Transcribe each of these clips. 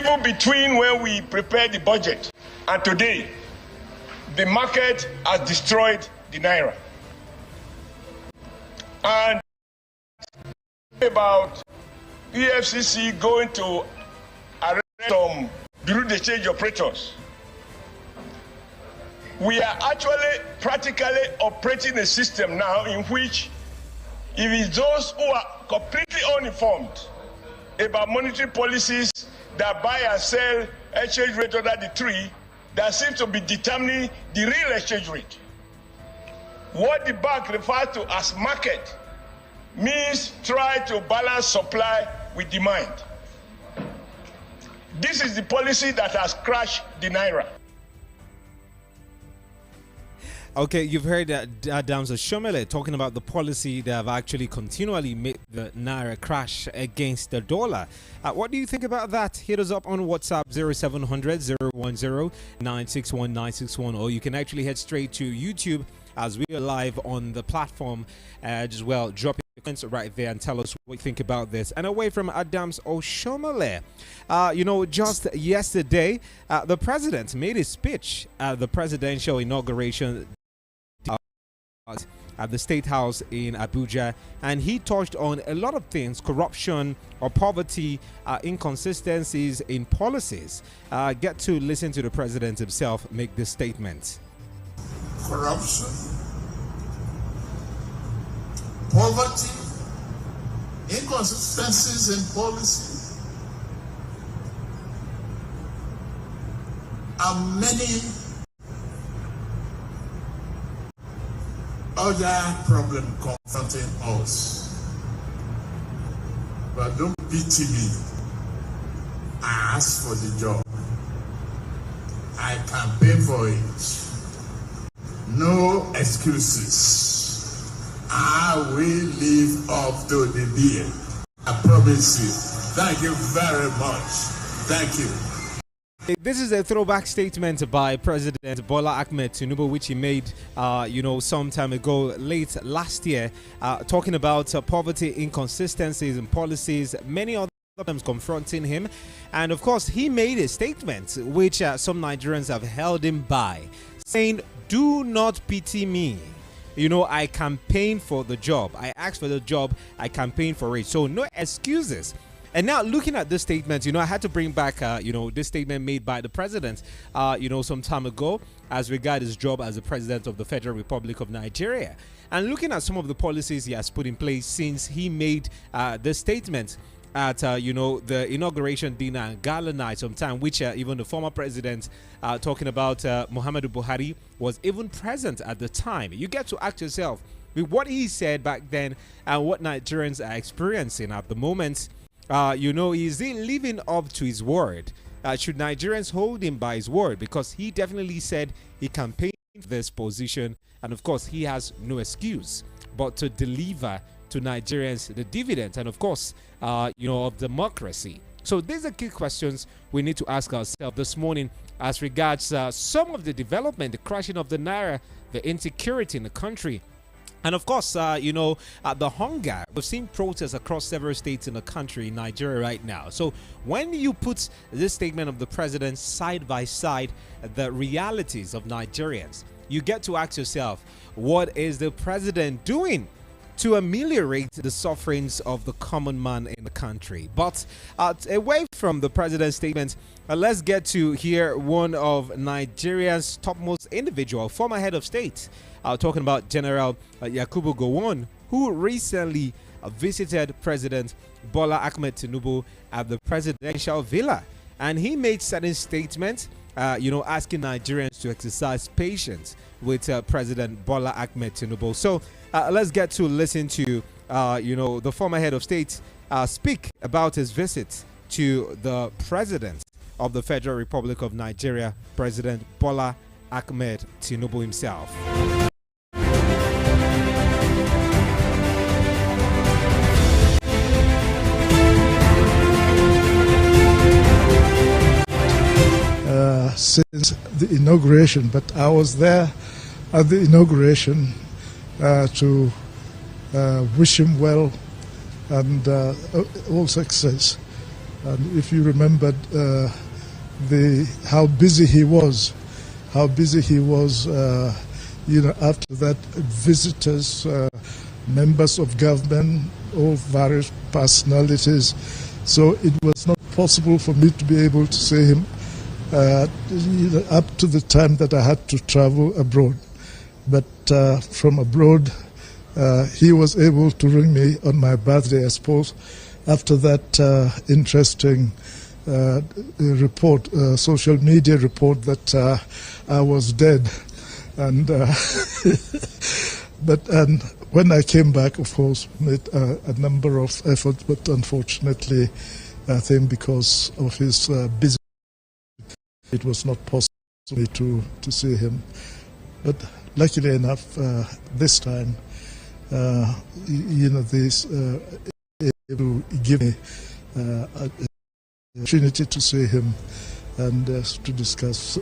Even between when we prepared the budget and today, the market has destroyed the naira. And about EFCC going to arrest some bureau de change operators. We are actually practically operating a system now in which if it's those who are completely uninformed about monetary policies that buy and sell exchange rate under the tree that seems to be determining the real exchange rate. What the bank refers to as market means try to balance supply with demand. This is the policy that has crashed the naira. Okay, you've heard Adams Shomele talking about the policy that have actually continually made the naira crash against the dollar. What do you think about that? Hit us up on WhatsApp 0700 010 961 961, or you can actually head straight to YouTube as we are live on the platform as well. Drop your comments right there and tell us what you think about this. And away from Adams Oshomole, just yesterday, the president made a speech at the presidential inauguration at the State House in Abuja, and he touched on a lot of things: corruption or poverty, inconsistencies in policies. Get to listen to the president himself make this statement. Corruption, poverty, inconsistencies in policy, and many other problems confronting us. But don't pity me. I asked for the job. I campaigned for it. No excuses. I will live up to the deal. I promise you. Thank you very much. Thank you. This is a throwback statement by President Bola Ahmed Tinubu, which he made, some time ago, late last year, talking about poverty, inconsistencies in policies, many other problems confronting him. And of course, he made a statement which some Nigerians have held him by, saying, "Do not pity me. I campaigned for the job. I asked for the job. I campaigned for it. So no excuses." And now looking at this statement, I had to bring back, this statement made by the president, some time ago as regards his job as the president of the Federal Republic of Nigeria. And looking at some of the policies he has put in place since he made this statement at, the inauguration dinner and gala night sometime, which even the former president talking about Muhammadu Buhari was even present at the time. You get to ask yourself, with what he said back then and what Nigerians are experiencing at the moment, is he living up to his word? Should Nigerians hold him by his word? Because he definitely said he campaigned for this position, and of course he has no excuse but to deliver to Nigerians the dividends and of course of democracy. So these are key questions we need to ask ourselves this morning as regards some of the development, the crashing of the naira, the insecurity in the country. And of course, the hunger. We've seen protests across several states in the country, in Nigeria right now. So when you put this statement of the president side by side, the realities of Nigerians, you get to ask yourself, what is the president doing to ameliorate the sufferings of the common man in the country? But away from the president's statement, let's get to hear one of Nigeria's topmost individual, former head of state, talking about General Yakubu Gowon, who recently visited President Bola Ahmed Tinubu at the presidential villa. And he made certain statements, asking Nigerians to exercise patience with President Bola Ahmed Tinubu. So let's get to listen to, the former head of state speak about his visit to the president of the Federal Republic of Nigeria, President Bola Ahmed Tinubu himself. Since the inauguration, but I was there at the inauguration to wish him well and all success. And if you remembered how busy he was, after that, visitors, members of government, all various personalities. So it was not possible for me to be able to see him up to the time that I had to travel abroad. But from abroad, he was able to ring me on my birthday, I suppose, after that interesting report, social media report that I was dead. And and when I came back, of course, made a number of efforts, but unfortunately, I think because of his busy, it was not possible to see him. But luckily enough, this time, this able to give me an opportunity to see him and to discuss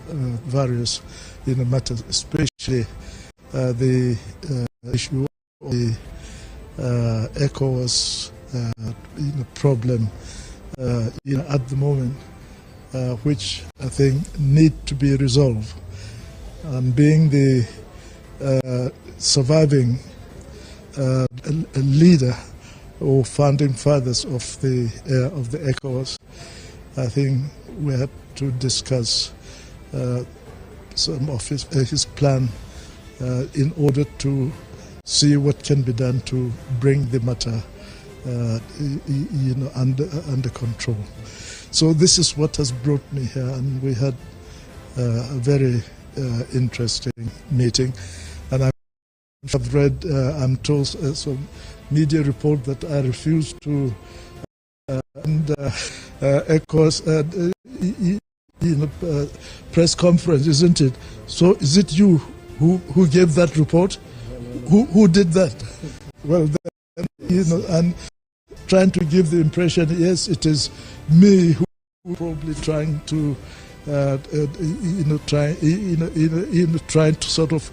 various matters, especially the issue of the ECOWAS problem at the moment, which I think need to be resolved. And being the surviving leader or founding fathers of the ECOWAS, I think we have to discuss some of his plan in order to see what can be done to bring the matter under control. So this is what has brought me here, and we had a very interesting meeting. And I have read, I'm told, some media report that I refused to ECOWAS press conference, isn't it? So is it you who gave that report? Who did that? Well, then, and trying to give the impression, yes, it is me who probably trying to trying to sort of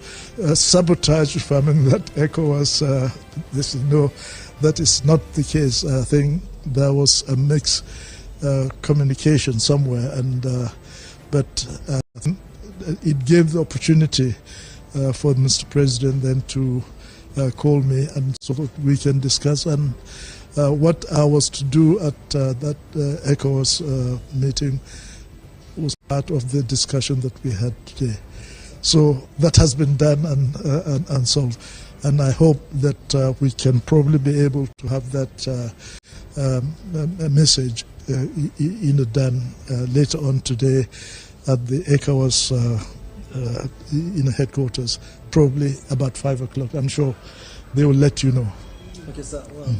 sabotage, if I'm in that ECOWAS. No, that is not the case. I think there was a mixed communication somewhere, and but it gave the opportunity for Mr. President then to call me, and so that we can discuss. And what I was to do at that ECOWAS meeting was part of the discussion that we had today. So that has been done and solved. And I hope that we can probably be able to have that message done later on today at the ECOWAS headquarters, probably about 5 o'clock. I'm sure they will let you know. Okay, sir. Well,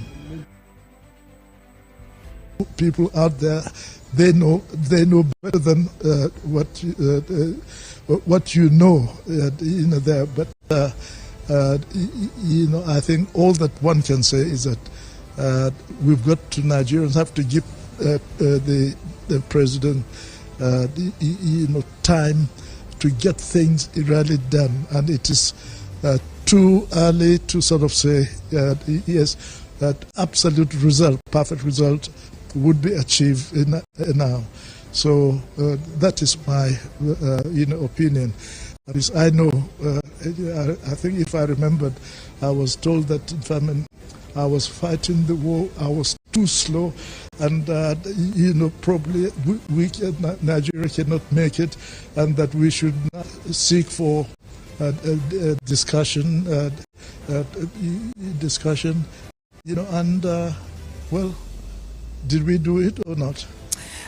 people out there, they know better than what you know there. But I think all that one can say is that we've got to Nigerians have to give the president time to get things really done, and it is too early to sort of say yes, that absolute result, perfect result, would be achieved now. So that is my opinion. Because I know, I think if I remembered, I was told that I was fighting the war, I was too slow, and probably Nigeria cannot make it, and that we should seek for discussion, and well, did we do it or not?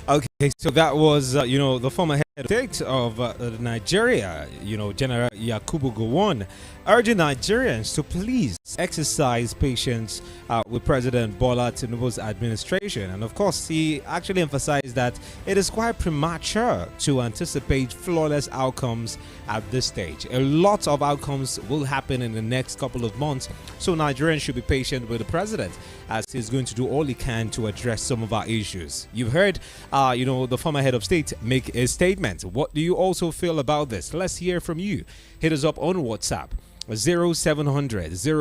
Okay, so that was, the former head of state of Nigeria, General Yakubu Gowon, urging Nigerians to please exercise patience with President Bola Tinubu's administration. And of course, he actually emphasized that it is quite premature to anticipate flawless outcomes at this stage. A lot of outcomes will happen in the next couple of months, so Nigerians should be patient with the president, as he's going to do all he can to address some of our issues. You've heard, the former head of state make a statement. What do you also feel about this? Let's hear from you. Hit us up on WhatsApp. 0700 010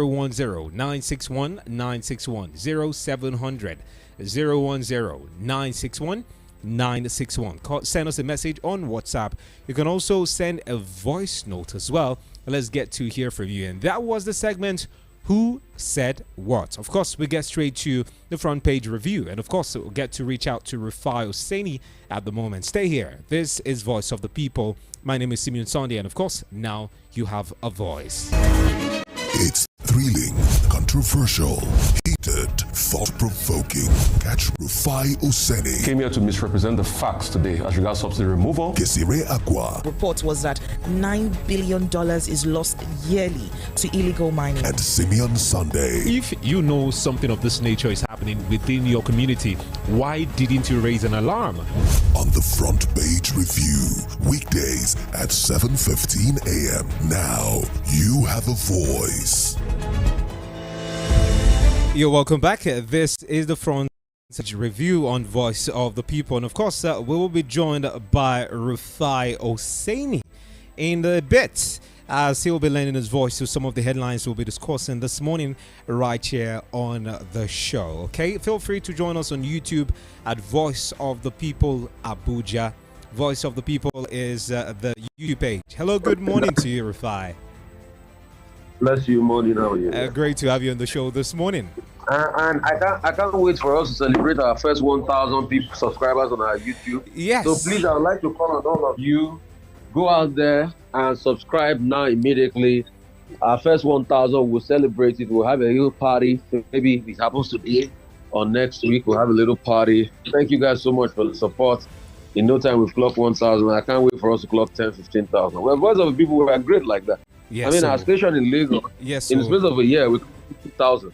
961 961 0700 010-961-961. Send us a message on WhatsApp. You can also send a voice note as well. Let's get to hear from you. And that was the segment, Who Said What? Of course, we get straight to the front page review. And of course, we'll get to reach out to El-Rufai or Seni at the moment. Stay here. This is Voice of the People. My name is Simeon Sunday. And of course, now you have a voice. It's thrilling, controversial, heated, thought-provoking. Catch El-Rufai Oseni. Came here to misrepresent the facts today as regards subsidy removal. Kesire Agua. Report was that $9 billion is lost yearly to illegal mining. And Simeon Sunday. If you know something of this nature is happening within your community, why didn't you raise an alarm? On the Front Page Review, weekdays at 7:15 a.m. Now, you have a voice. You're welcome back. This is the Front Page Review on Voice of the People. And of course, we will be joined by El-Rufai Oseni in a bit, as he will be lending his voice to some of the headlines we'll be discussing this morning right here on the show. Okay, feel free to join us on YouTube at Voice of the People Abuja. Voice of the People is the YouTube page. Hello, good morning to you, El-Rufai. Bless you, morning. How are you? Great to have you on the show this morning. And I can't wait for us to celebrate our first 1,000 people subscribers on our YouTube. Yes. So please, I would like to call on all of you. Go out there and subscribe now immediately. Our first 1,000, we'll celebrate it. We'll have a little party. Maybe it happens today or next week. We'll have a little party. Thank you guys so much for the support. In no time, we've clocked 1,000. I can't wait for us to clock 10, 15,000. Well, Voice of the People, we are great like that. Yes, I mean, our station in Lagos, in the space of a year, we clocked 2,000.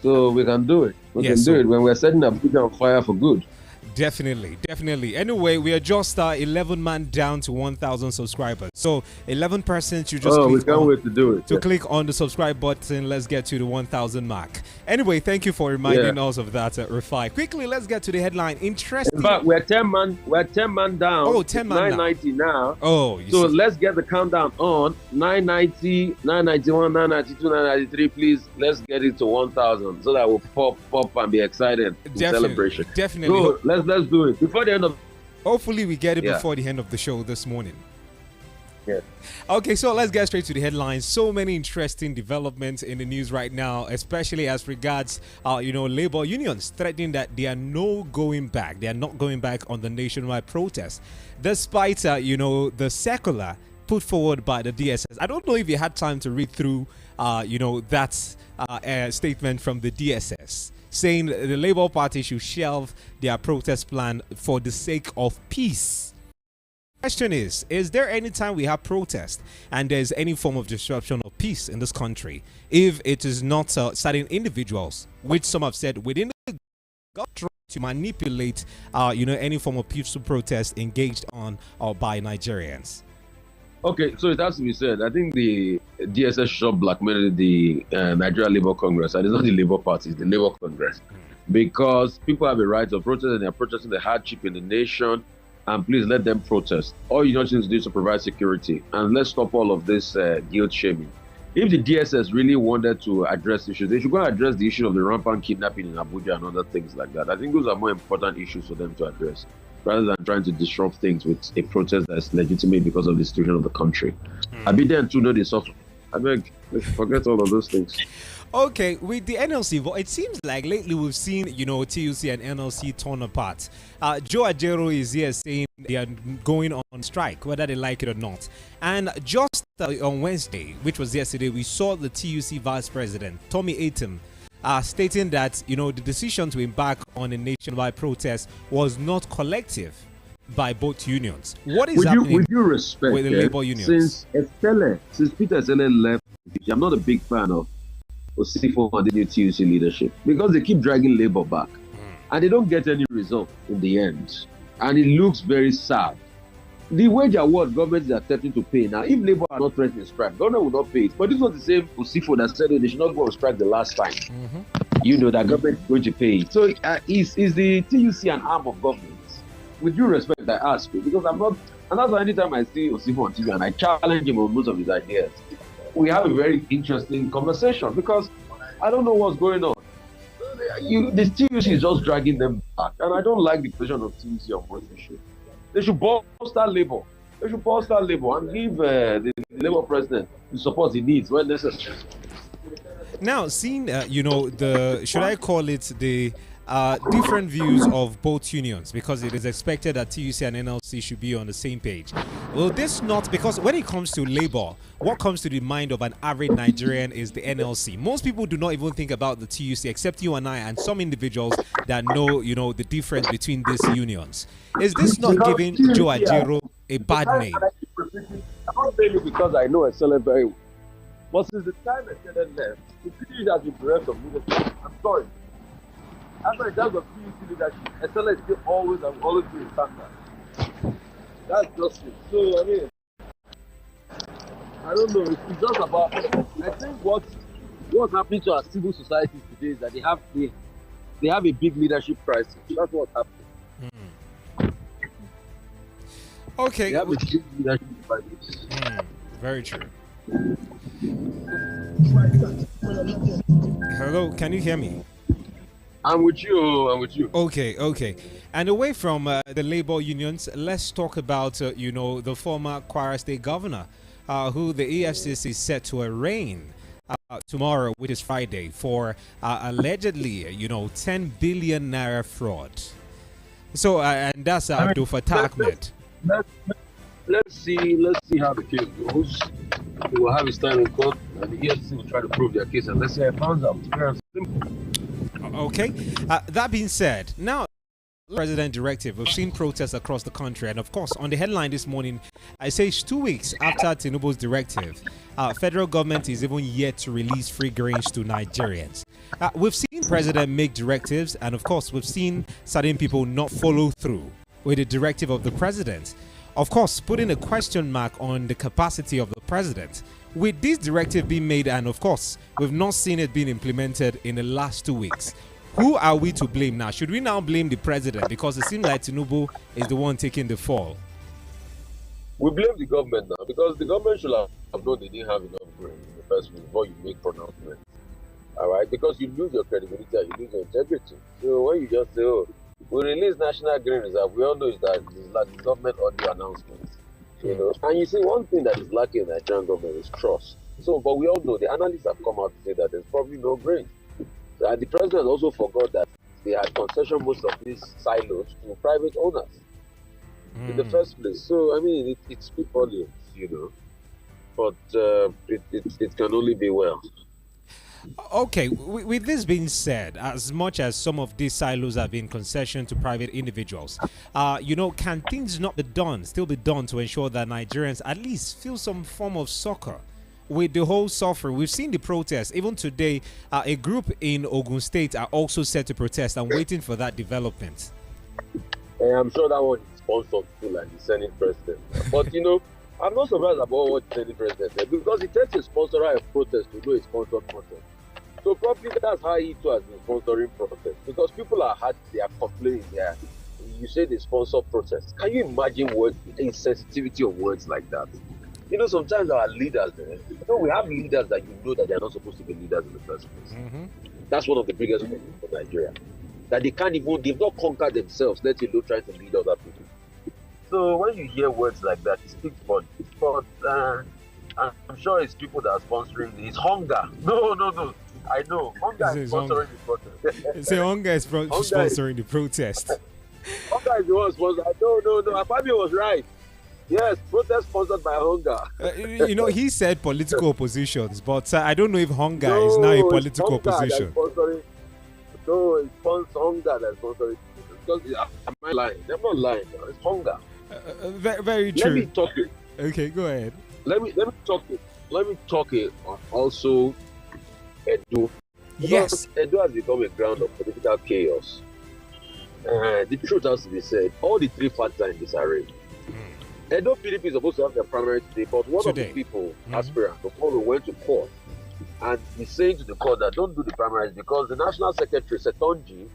So we can do it. We can do it when we're setting Abuja on fire for good. Definitely. Anyway, we are just 11 man down to 1,000 subscribers. So 11 persons, you just we can't wait to do it. Click on the subscribe button. Let's get to the 1,000 mark. Anyway, thank you for reminding us of that, El-Rufai. Quickly, let's get to the headline. Interesting. In fact, we're 10 man down. Oh, 10 man 990 now. Oh, so let's get the countdown on 990, 991, 992, 993. Please, let's get it to 1,000 so that we'll pop and be excited in celebration. Definitely. So, let's do it before the end of. Hopefully, we get it before the end of the show this morning. Yeah. Okay, so let's get straight to the headlines. So many interesting developments in the news right now, especially as regards, labor unions threatening that they are not going back. They are not going back on the nationwide protest, despite, the circular put forward by the DSS. I don't know if you had time to read through, that statement from the DSS, saying the Labour Party should shelve their protest plan for the sake of peace. Question is there any time we have protest and there's any form of disruption of peace in this country if it is not certain individuals, which some have said within the government, to manipulate any form of peaceful protest engaged on or by Nigerians? Okay, so it has to be said, I think the DSS should blackmail the Nigeria Labour Congress, and it's not the Labour Party, it's the Labour Congress, because people have a right of protest and they're protesting the hardship in the nation. And please let them protest. All you need to do is to provide security. And let's stop all of this guilt shaming. If the DSS really wanted to address issues, they should go and address the issue of the rampant kidnapping in Abuja and other things like that. I think those are more important issues for them to address, rather than trying to disrupt things with a protest that's legitimate because of the situation of the country. I be there to know the suffer. I beg, forget all of those things. Okay, with the NLC, it seems like lately we've seen, TUC and NLC torn apart. Joe Ajero is here saying they are going on strike, whether they like it or not. And just on Wednesday, which was yesterday, we saw the TUC Vice President, Tommy Atem, stating that, the decision to embark on a nationwide protest was not collective by both unions. What is happening with due respect, with the labor unions? Since Peter Estelle left, I'm not a big fan of Osifo and the new TUC leadership, because they keep dragging labor back and they don't get any result in the end, and it looks very sad. The wage award government is attempting to pay now, if labor are not threatening strike, government will not pay it. But this was the same Osifo that said they should not go on strike the last time. That government is going to pay it. So is the TUC an arm of government? With due respect, I ask you, because I'm not, and that's why anytime I see Osifo on TV and I challenge him on most of his ideas, we have a very interesting conversation, because I don't know what's going on. the TUC is just dragging them back, and I don't like the position of TUC on one issue. They should bolster Labour. They should bolster Labour and give the Labour president the support he needs when necessary. Now, seeing should I call it the different views of both unions, because it is expected that TUC and NLC should be on the same page. Will this not, because when it comes to labor, what comes to the mind of an average Nigerian is the NLC. Most people do not even think about the TUC, except you and I and some individuals that know, the difference between these unions. Is this not giving Joe Ajero a bad name? I'm not saying it because I know Shelve very well. But since the time Shelve left, the TUC has been bereft of leadership. I'm sorry. After in terms of TUC leadership, Shelve is still always and always be a standard. That's just it. So, I mean, I don't know. It's just about. I think what's happening to our civil societies today is that they have a big leadership crisis. That's what's happening. Okay. They have a big leadership crisis. Very true. Hello, can you hear me? I'm with you. Okay. And away from the labor unions, let's talk about, the former Kwara State governor, who the EFCC is set to arraign tomorrow, which is Friday, for allegedly, 10 billion naira fraud. So, and that's Abdul Fattah Ahmed. Let's see how the case goes. We will have his time in court, and the EFCC will try to prove their case, and let's see how it turns out. Okay. That being said, now, President directive, we've seen protests across the country, and of course, on the headline this morning, I say it's 2 weeks after Tinubu's directive, federal government is even yet to release free grains to Nigerians. We've seen President make directives, and of course, we've seen certain people not follow through with the directive of the president. Of course, putting a question mark on the capacity of the president. With this directive being made, and of course, we've not seen it being implemented in the last 2 weeks, who are we to blame now? Should we now blame the president? Because it seems like Tinubu is the one taking the fall. We blame the government now, because the government should have known they didn't have enough grain in the first place before you make pronouncements. All right? Because you lose your credibility and you lose your integrity. So when you just say, oh, we release National Grain Reserve, we all know is that it's like the government audio announcements. And you see, one thing that is lacking in the Nigerian government is trust. So, but we all know, the analysts have come out to say that there's probably no grain. And the president also forgot that they had concession most of these silos to private owners in the first place. So, I mean, it speaks volumes, but it can only be well. Okay, with this being said, as much as some of these silos have been concession to private individuals, can things still be done to ensure that Nigerians at least feel some form of succor with the whole suffering? We've seen the protests. Even today, a group in Ogun State are also set to protest and waiting for that development. I'm sure that one is sponsored too, like the Senate president. But, I'm not surprised about what the Senate president said, because it takes a sponsor a protest to do a sponsored protest. So probably that's how he too has been sponsoring protests, because people are hard, they are complaining there. You say they sponsor protests. Can you imagine what insensitivity of words like that? Sometimes our leaders, we have leaders that that they are not supposed to be leaders in the first place. That's one of the biggest problems for Nigeria. That they've not conquered themselves, let alone trying to lead other people. So when you hear words like that, it speaks for it. But I'm sure it's people that are sponsoring it. It's hunger. No. I know. Hunger is sponsoring the protest. Say hunger is sponsoring the protest. Hunger is the one sponsoring. No. Fabio was right. Yes, protest sponsored by hunger. He said political oppositions, but I don't know if hunger is now a political opposition. No, it's hunger that's sponsoring. Because am I lying? I'm not lying. It's hunger. Very true. Let me talk it. Okay, go ahead. Let me talk it. Let me talk it on also Edo. Yes. Edo has become a ground of political chaos. The truth has to be said. All the three factors are in disarray. Edo PDP is supposed to have their primary today, but one of the people, aspirant, before we went to court, and he's saying to the court that don't do the primaries because the National Secretary, Setonji,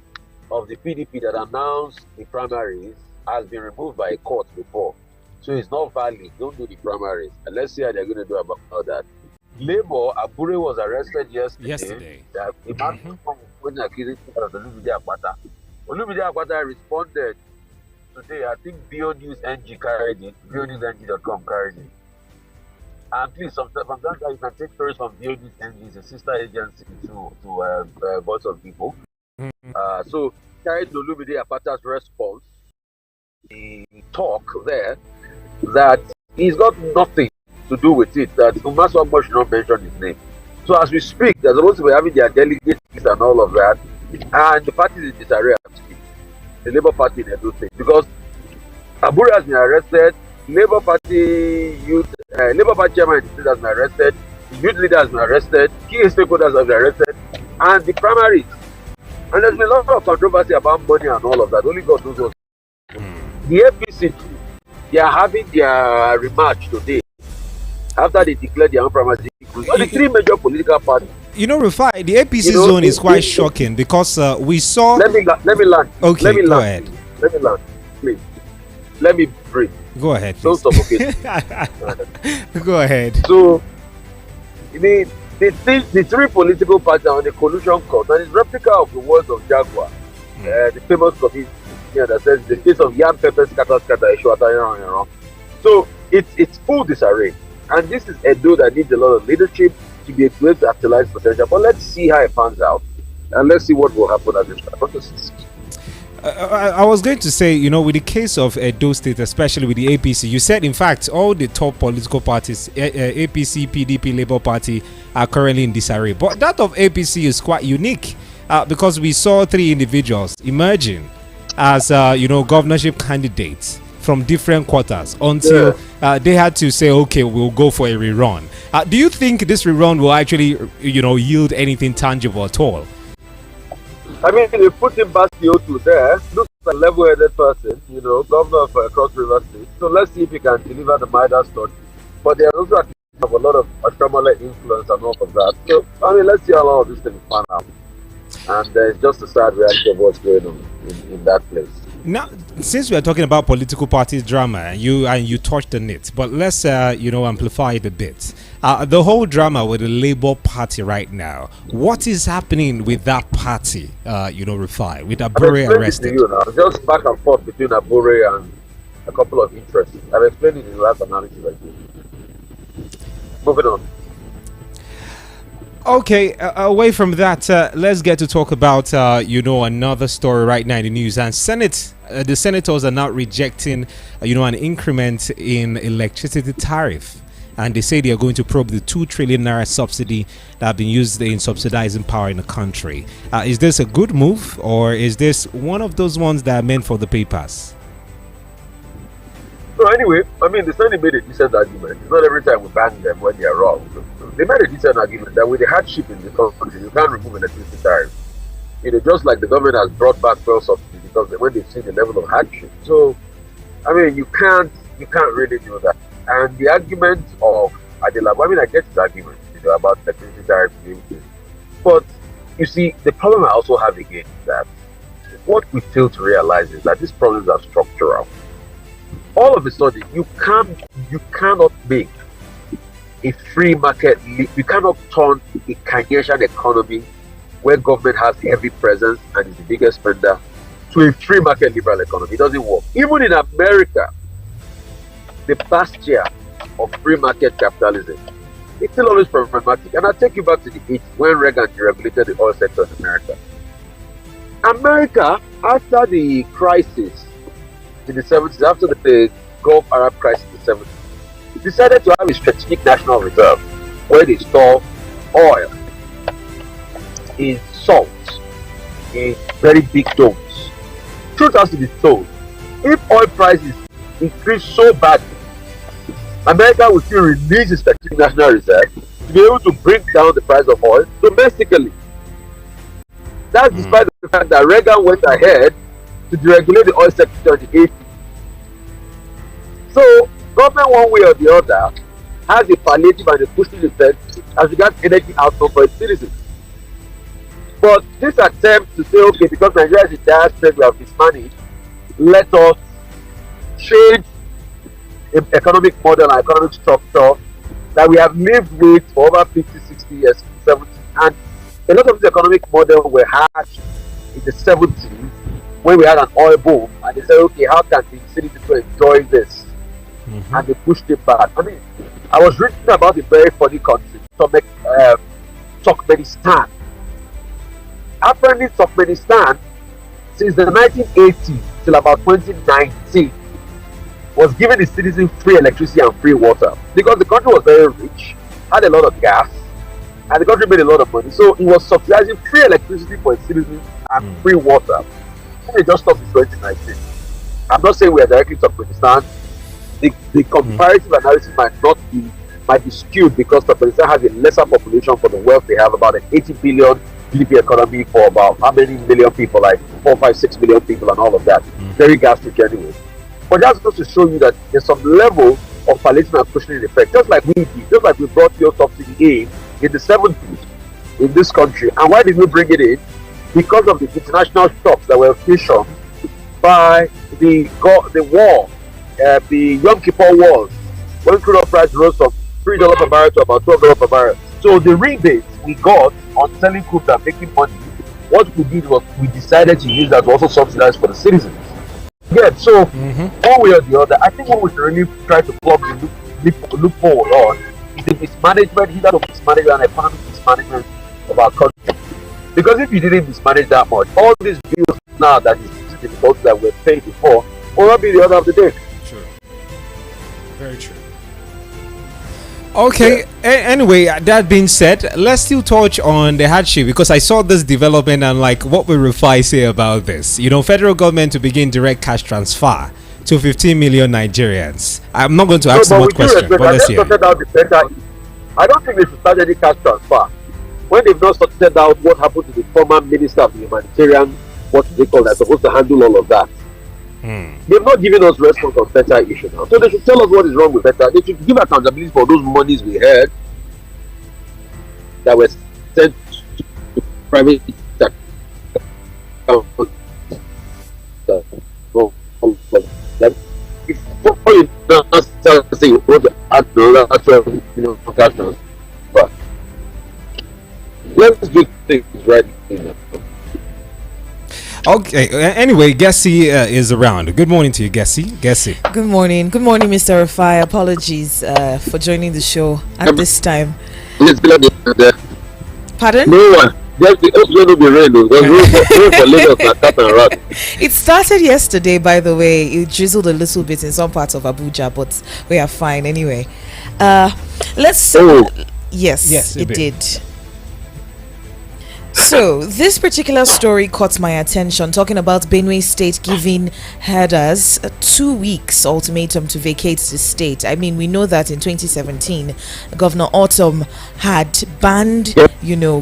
of the PDP that announced the primaries has been removed by a court before. So it's not valid. Don't do the primaries. And let's see how they're going to do about that. Labour, Abure was arrested yesterday. Yesterday. A man was accusing of Olumide Akwata. Olumide Akwata responded today. I think Bio News NG carried it. BioNewsNG.com carried it. And please, from that guy, you can take stories from Bio News NG. It's a sister agency to Voice of People. So carried Olumide Akwata's response. The talk there that he's got nothing to do with it, that Umaso should not mention his name. So as we speak, they're supposed to be having their delegates and all of that, and the party is in disarray as we speak. The Labour Party in Edo State, because Abure has been arrested, Labour Party chairman in the state has been arrested, the youth leader has been arrested, key stakeholders have been arrested, and the primaries. And there's been a lot of controversy about money and all of that. Only God knows what. The APC, they are having their rematch today after they declared their own primary. So the three major political parties. You know, Rufai, the APC zone is quite shocking because we saw. Let me land. Okay, let me go land. ahead. Let me land, please. Let me breathe. Go ahead. Don't suffocate. Go ahead. So, the three political parties are on a collusion court, and it's replica of the words of Jaguar, the famous comedian that says the case of yam pepper scatter scatter. So it's full disarray, and this is Edo that needs a lot of leadership to be able to actualize potential. But let's see how it pans out, and let's see what will happen as this process. I was going to say, you know, with the case of Edo State, especially with the APC, you said, in fact, all the top political parties, APC, PDP, Labour Party, are currently in disarray. But that of APC is quite unique because we saw three individuals emerging as, governorship candidates from different quarters until they had to say, okay, we'll go for a rerun. Do you think this rerun will actually, yield anything tangible at all? I mean, they put him back CO2 there. Looks like a level-headed person, governor of Cross River State. So let's see if he can deliver the Midas story. But they also have a lot of Ashamale influence and all of that. So, I mean, let's see how all of this thing pan out. And it's just a sad reality of what's going on in that place. Now, since we are talking about political parties drama, and you touched on it, but let's amplify it a bit. The whole drama with the Labour Party right now. What is happening with that party? Rufai, with Abure arrested. To you now. Just back and forth between Abure and a couple of interests. I've explained it in the last analysis I did. Moving on. Okay, away from that, let's get to talk about, another story right now in the news. And the senators are now rejecting, an increment in electricity tariff. And they say they are going to probe the 2 trillion naira subsidy that have been used in subsidizing power in the country. Is this a good move, or is this one of those ones that are meant for the papers? So anyway, I mean, the Senate made a decent argument. It's not every time we ban them when they are wrong. They made a decent argument that with the hardship in the country, you can't remove electricity tariff. Just like the government has brought back fuel subsidy because when they've seen the level of hardship. So, I mean, you can't really do that. And the argument of Adela, I mean, I get his argument, about electricity tariff. But you see, the problem I also have again is that what we fail to realize is that these problems are structural. All of a sudden, you cannot make a free market. You cannot turn a Keynesian economy where government has heavy presence and is the biggest spender to a free market liberal economy. It doesn't work. Even in America, the bastion of free market capitalism, it's still always problematic. And I'll take you back to the 80s when Reagan deregulated the oil sector in America. America, after the crisis in the 70s, after the Gulf Arab crisis in the 70s, decided to have a strategic national reserve where they store oil in salt in very big domes. Truth has to be told, if oil prices increase so badly, America will still release its strategic national reserve to be able to bring down the price of oil domestically. That's despite the fact that Reagan went ahead to deregulate the oil sector in the 80s. So, government, one way or the other, has a palliative and a pushing effect as regards energy outcome for its citizens. But this attempt to say, okay, because Nigeria is a dire state, we have mismanaged, let us change economic model and economic structure that we have lived with for over 50, 60 years, 70, and a lot of the economic model were hatched in the 70s when we had an oil boom, and they said, okay, how can the city people enjoy this? And they pushed it back. I mean, I was reading about a very funny country, Turkmenistan. Apparently, Turkmenistan, since the 1980s till about 2019, was giving its citizens free electricity and free water because the country was very rich, had a lot of gas, and the country made a lot of money. So it was subsidizing free electricity for its citizens and free water. And it just stopped in 2019. I'm not saying we are directly Turkmenistan. The comparative analysis might be skewed because Turkmenistan has a lesser population for the wealth they have, about an 80 billion GDP economy for about how many million people, like 4, 5, 6 million people and all of that. Very gas rich anyway. But that's just to show you that there's some level of palliative and cushioning effect, just like we did, just like we brought fuel subsidy in the 70s in this country. And why did we bring it in? Because of the international shocks that were occasioned by the war, the Yom Kippur wars, when crude oil price rose from $3 per barrel to about $12 per barrel. So the rebates we got on selling crude and making money, what we did was we decided to use that to also subsidize for the citizens. Yeah, so one way or the other, I think what we should really try to plug the loophole on is the mismanagement, either of mismanagement and economic mismanagement of our country. Because if you didn't mismanage that much, all these bills now that is difficult that we're paying before will not be the order of the day. True. Very true. Okay, anyway, that being said, let's still touch on the hardship because I saw this development and what will El-Rufai say about this? Federal government to begin direct cash transfer to 15 million Nigerians. I'm not going to ask much question, but let's hear. I don't think they should start any cash transfer when they've not sorted out what happened to the former minister of the humanitarian, what they call that, supposed to handle all of that. They've not given us response on better issue now. So they should tell us what is wrong with better. They should give accountability for those monies we had that were sent to private before you start saying what the actual cash transfer. Let's do things right now. Okay. Anyway, Gessie is around. Good morning to you, Gessie. Good morning, Mr. El-Rufai. Apologies for joining the show at this time. Pardon? No one. It started yesterday, by the way. It drizzled a little bit in some parts of Abuja, but we are fine anyway. Yes, it did. So this particular story caught my attention, talking about Benue State giving herders 2 weeks ultimatum to vacate the state. I mean, we know that in 2017 Governor Autumn had banned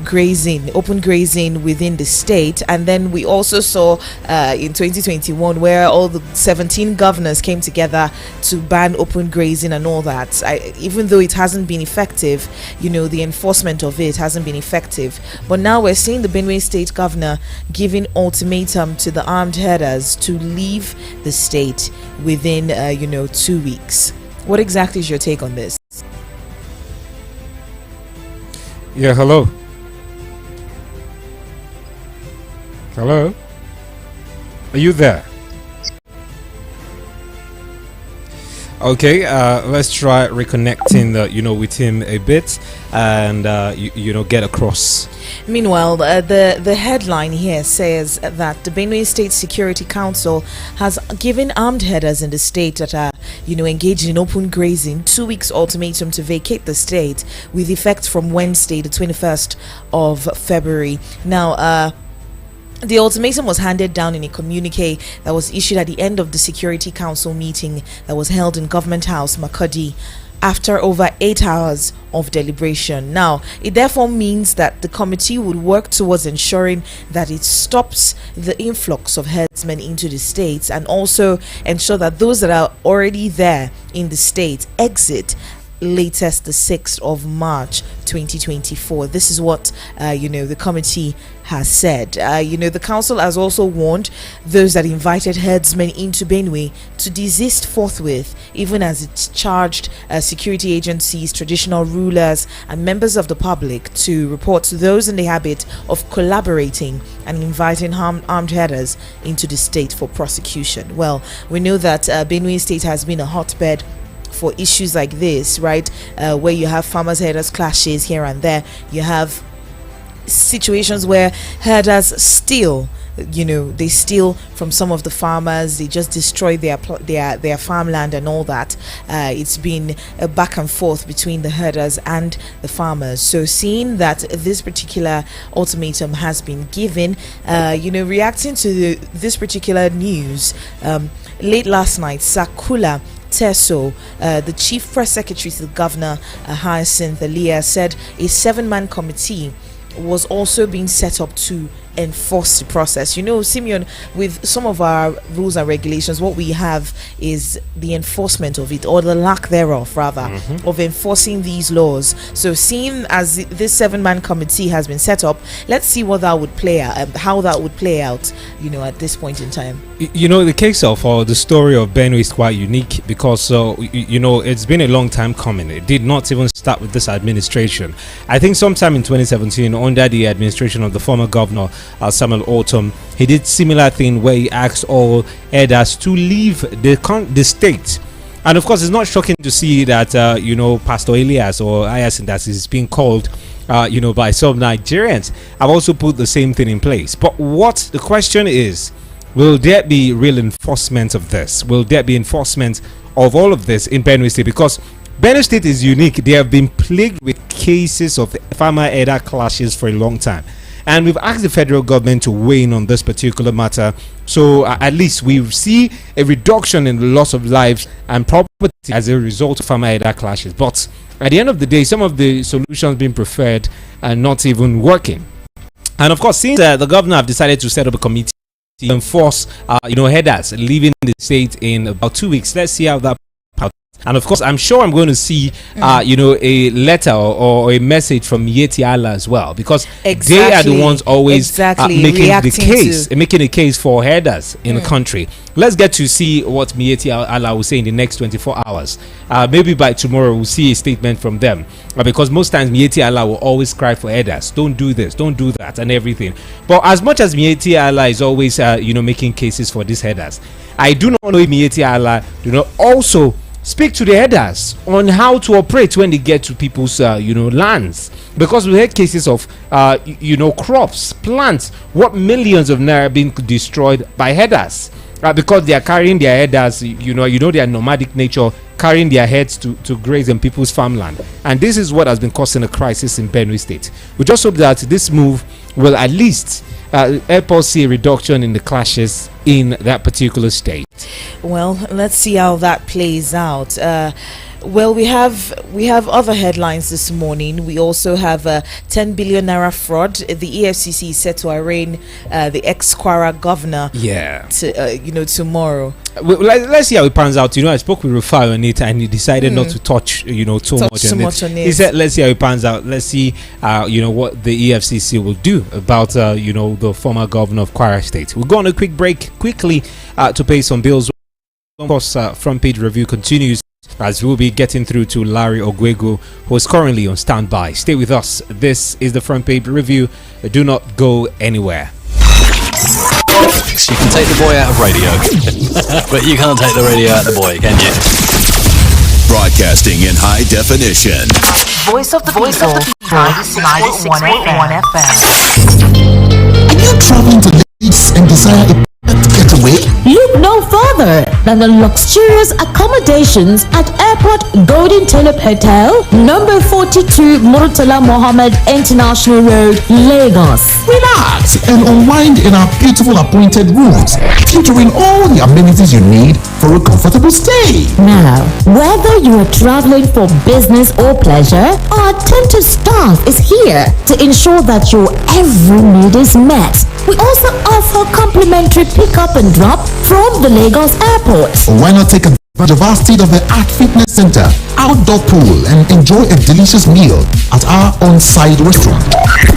grazing, open grazing within the state, and then we also saw in 2021 where all the 17 governors came together to ban open grazing and all that. Even though it hasn't been effective, the enforcement of it hasn't been effective, but now we're seeing the Benue State governor giving ultimatum to the armed herders to leave the state within 2 weeks. What exactly is your take on this? Yeah, hello. Are you there? Okay, let's try reconnecting with him a bit and get across. Meanwhile, the headline here says that the Benue State Security Council has given armed herders in the state that are engaged in open grazing 2 weeks ultimatum to vacate the state with effect from Wednesday the 21st of February. Now the ultimatum was handed down in a communique that was issued at the end of the Security Council meeting that was held in Government House, Makurdi, after over 8 hours of deliberation. Now, it therefore means that the committee would work towards ensuring that it stops the influx of herdsmen into the states and also ensure that those that are already there in the state exit latest the 6th of March 2024. This is what the committee has said. The council has also warned those that invited herdsmen into Benue to desist forthwith, even as it charged security agencies, traditional rulers, and members of the public to report to those in the habit of collaborating and inviting armed herders into the state for prosecution. Well, we know that Benue State has been a hotbed for issues like this, right? Where you have farmers herders clashes here and there. You have situations where herders steal, they steal from some of the farmers. They just destroy their farmland and all that. It's been a back and forth between the herders and the farmers. So seeing that this particular ultimatum has been given, reacting to this particular news, late last night, Sakula Teso, the chief press secretary to the governor, Hyacinth Elia, said a 7-man committee was also being set up to enforce the process. Simeon, with some of our rules and regulations, what we have is the enforcement of it, or the lack thereof, rather, of enforcing these laws. So seeing as this 7-man committee has been set up, let's see what that would play out, how that would play out, at this point in time. The case of the story of Benue is quite unique because it's been a long time coming. It did not even start with this administration. I think sometime in 2017, under the administration of the former governor Samuel Autumn, he did similar thing where he asked all herders to leave the state. And of course, it's not shocking to see that Pastor Elias, or Hyacinth as is being called, by some Nigerians, have also put the same thing in place. But what the question is, will there be real enforcement of this? Will there be enforcement of all of this in Benue State? Because Benue State is unique. They have been plagued with cases of farmer herder clashes for a long time. And we've asked the federal government to weigh in on this particular matter. So at least we see a reduction in the loss of lives and property as a result of farmer herder clashes. But at the end of the day, some of the solutions being preferred are not even working. And of course, since the governor have decided to set up a committee to enforce, herders leaving the state in about 2 weeks, let's see how that. And of course, I'm sure I'm going to see, a letter or a message from Yeti Allah as well, because they are the ones always making a case for herders in the country. Let's get to see what Yeti Allah will say in the next 24 hours. Maybe by tomorrow we'll see a statement from them, because most times Yeti Allah will always cry for herders. Don't do this, don't do that, and everything. But as much as Yeti Allah is always, making cases for these herders, I do not know if Yeti Allah also speak to the herders on how to operate when they get to people's lands, because we had cases of crops, plants, what millions of naira being destroyed by herders because they are carrying their herders, their nomadic nature, carrying their heads to graze in people's farmland. And this is what has been causing a crisis in Benue State. We just hope that this move will at least help us see a reduction in the clashes in that particular state. Well, let's see how that plays out. Well, we have other headlines this morning. We also have 10 billion naira fraud. The EFCC is set to arraign the ex-Kwara governor. Tomorrow. Well, let's see how it pans out. I spoke with El-Rufai on it, and he decided not to touch, too much on it. He said, "Let's see how it pans out. Let's see, what the EFCC will do about, the former governor of Kwara State." We'll go on a quick break quickly to pay some bills. Of course, Frontpage review continues, as we'll be getting through to Larry Ogwego, who is currently on standby. Stay with us. This is the Frontpage review. Do not go anywhere. You can take the boy out of radio, but you can't take the radio out of the boy, can you? Broadcasting in high definition. Voice of the People, 96.1 FM. Are you traveling to Leeds and desire a getaway? Look no further than the luxurious accommodations at Airport Golden Tulip Hotel, number 42 Murtala Mohammed International Road, Lagos. Relax and unwind in our beautiful appointed rooms, featuring all the amenities you need for a comfortable stay. Now, whether you are traveling for business or pleasure, our attentive staff is here to ensure that your every need is met. We also offer complimentary pick-up and drop from the Lagos Airport. Why not take a at the vast state-of-the-art fitness center, outdoor pool, and enjoy a delicious meal at our on-site restaurant.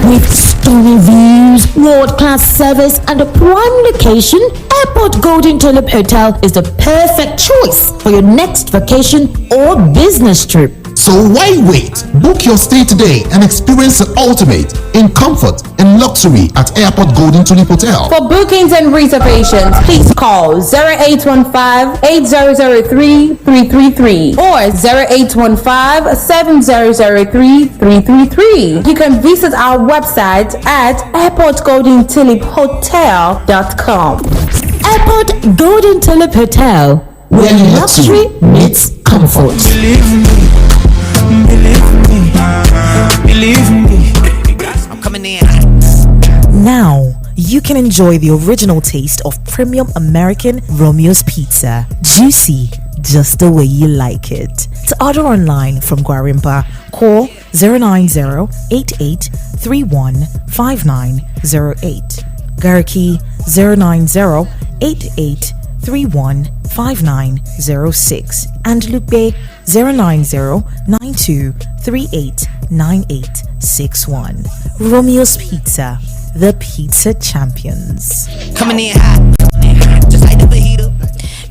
With stunning views, world-class service, and a prime location, Airport Golden Tulip Hotel is the perfect choice for your next vacation or business trip. So why wait? Book your stay today and experience the ultimate in comfort and luxury at Airport Golden Tulip Hotel. For bookings and reservations, please call 0815-8003-333 or 0815-7003-333. You can visit our website at airportgoldentuliphotel.com. Airport Golden Tulip Hotel, where luxury meets comfort. Believe me, I'm coming in. Now, you can enjoy the original taste of premium American Romeo's Pizza. Juicy, just the way you like it. To order online from Guarimpa, call 090-8831-5908. Gariki 090-8831-5906. And Lupe 090-9238-9861. Romeo's Pizza, the pizza champions. Coming in hot, just like the fajita.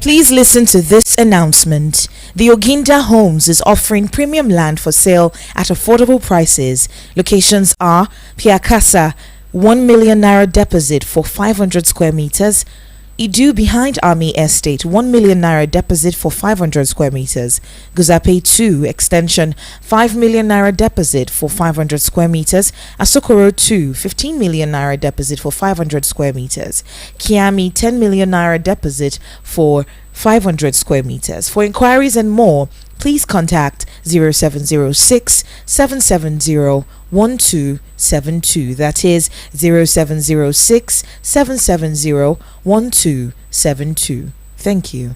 Please listen to this announcement. The Oginda Homes is offering premium land for sale at affordable prices. Locations are Piakasa, 1 million naira deposit for 500 square meters. Idu behind Army Estate, 1 million naira deposit for 500 square meters. Guzape 2 extension, 5 million naira deposit for 500 square meters. Asokoro 2, 15 million naira deposit for 500 square meters. Kiami, 10 million naira deposit for 500 square meters. For inquiries and more, please contact 0706 770 1272. That is 0706 770 1272. Thank you.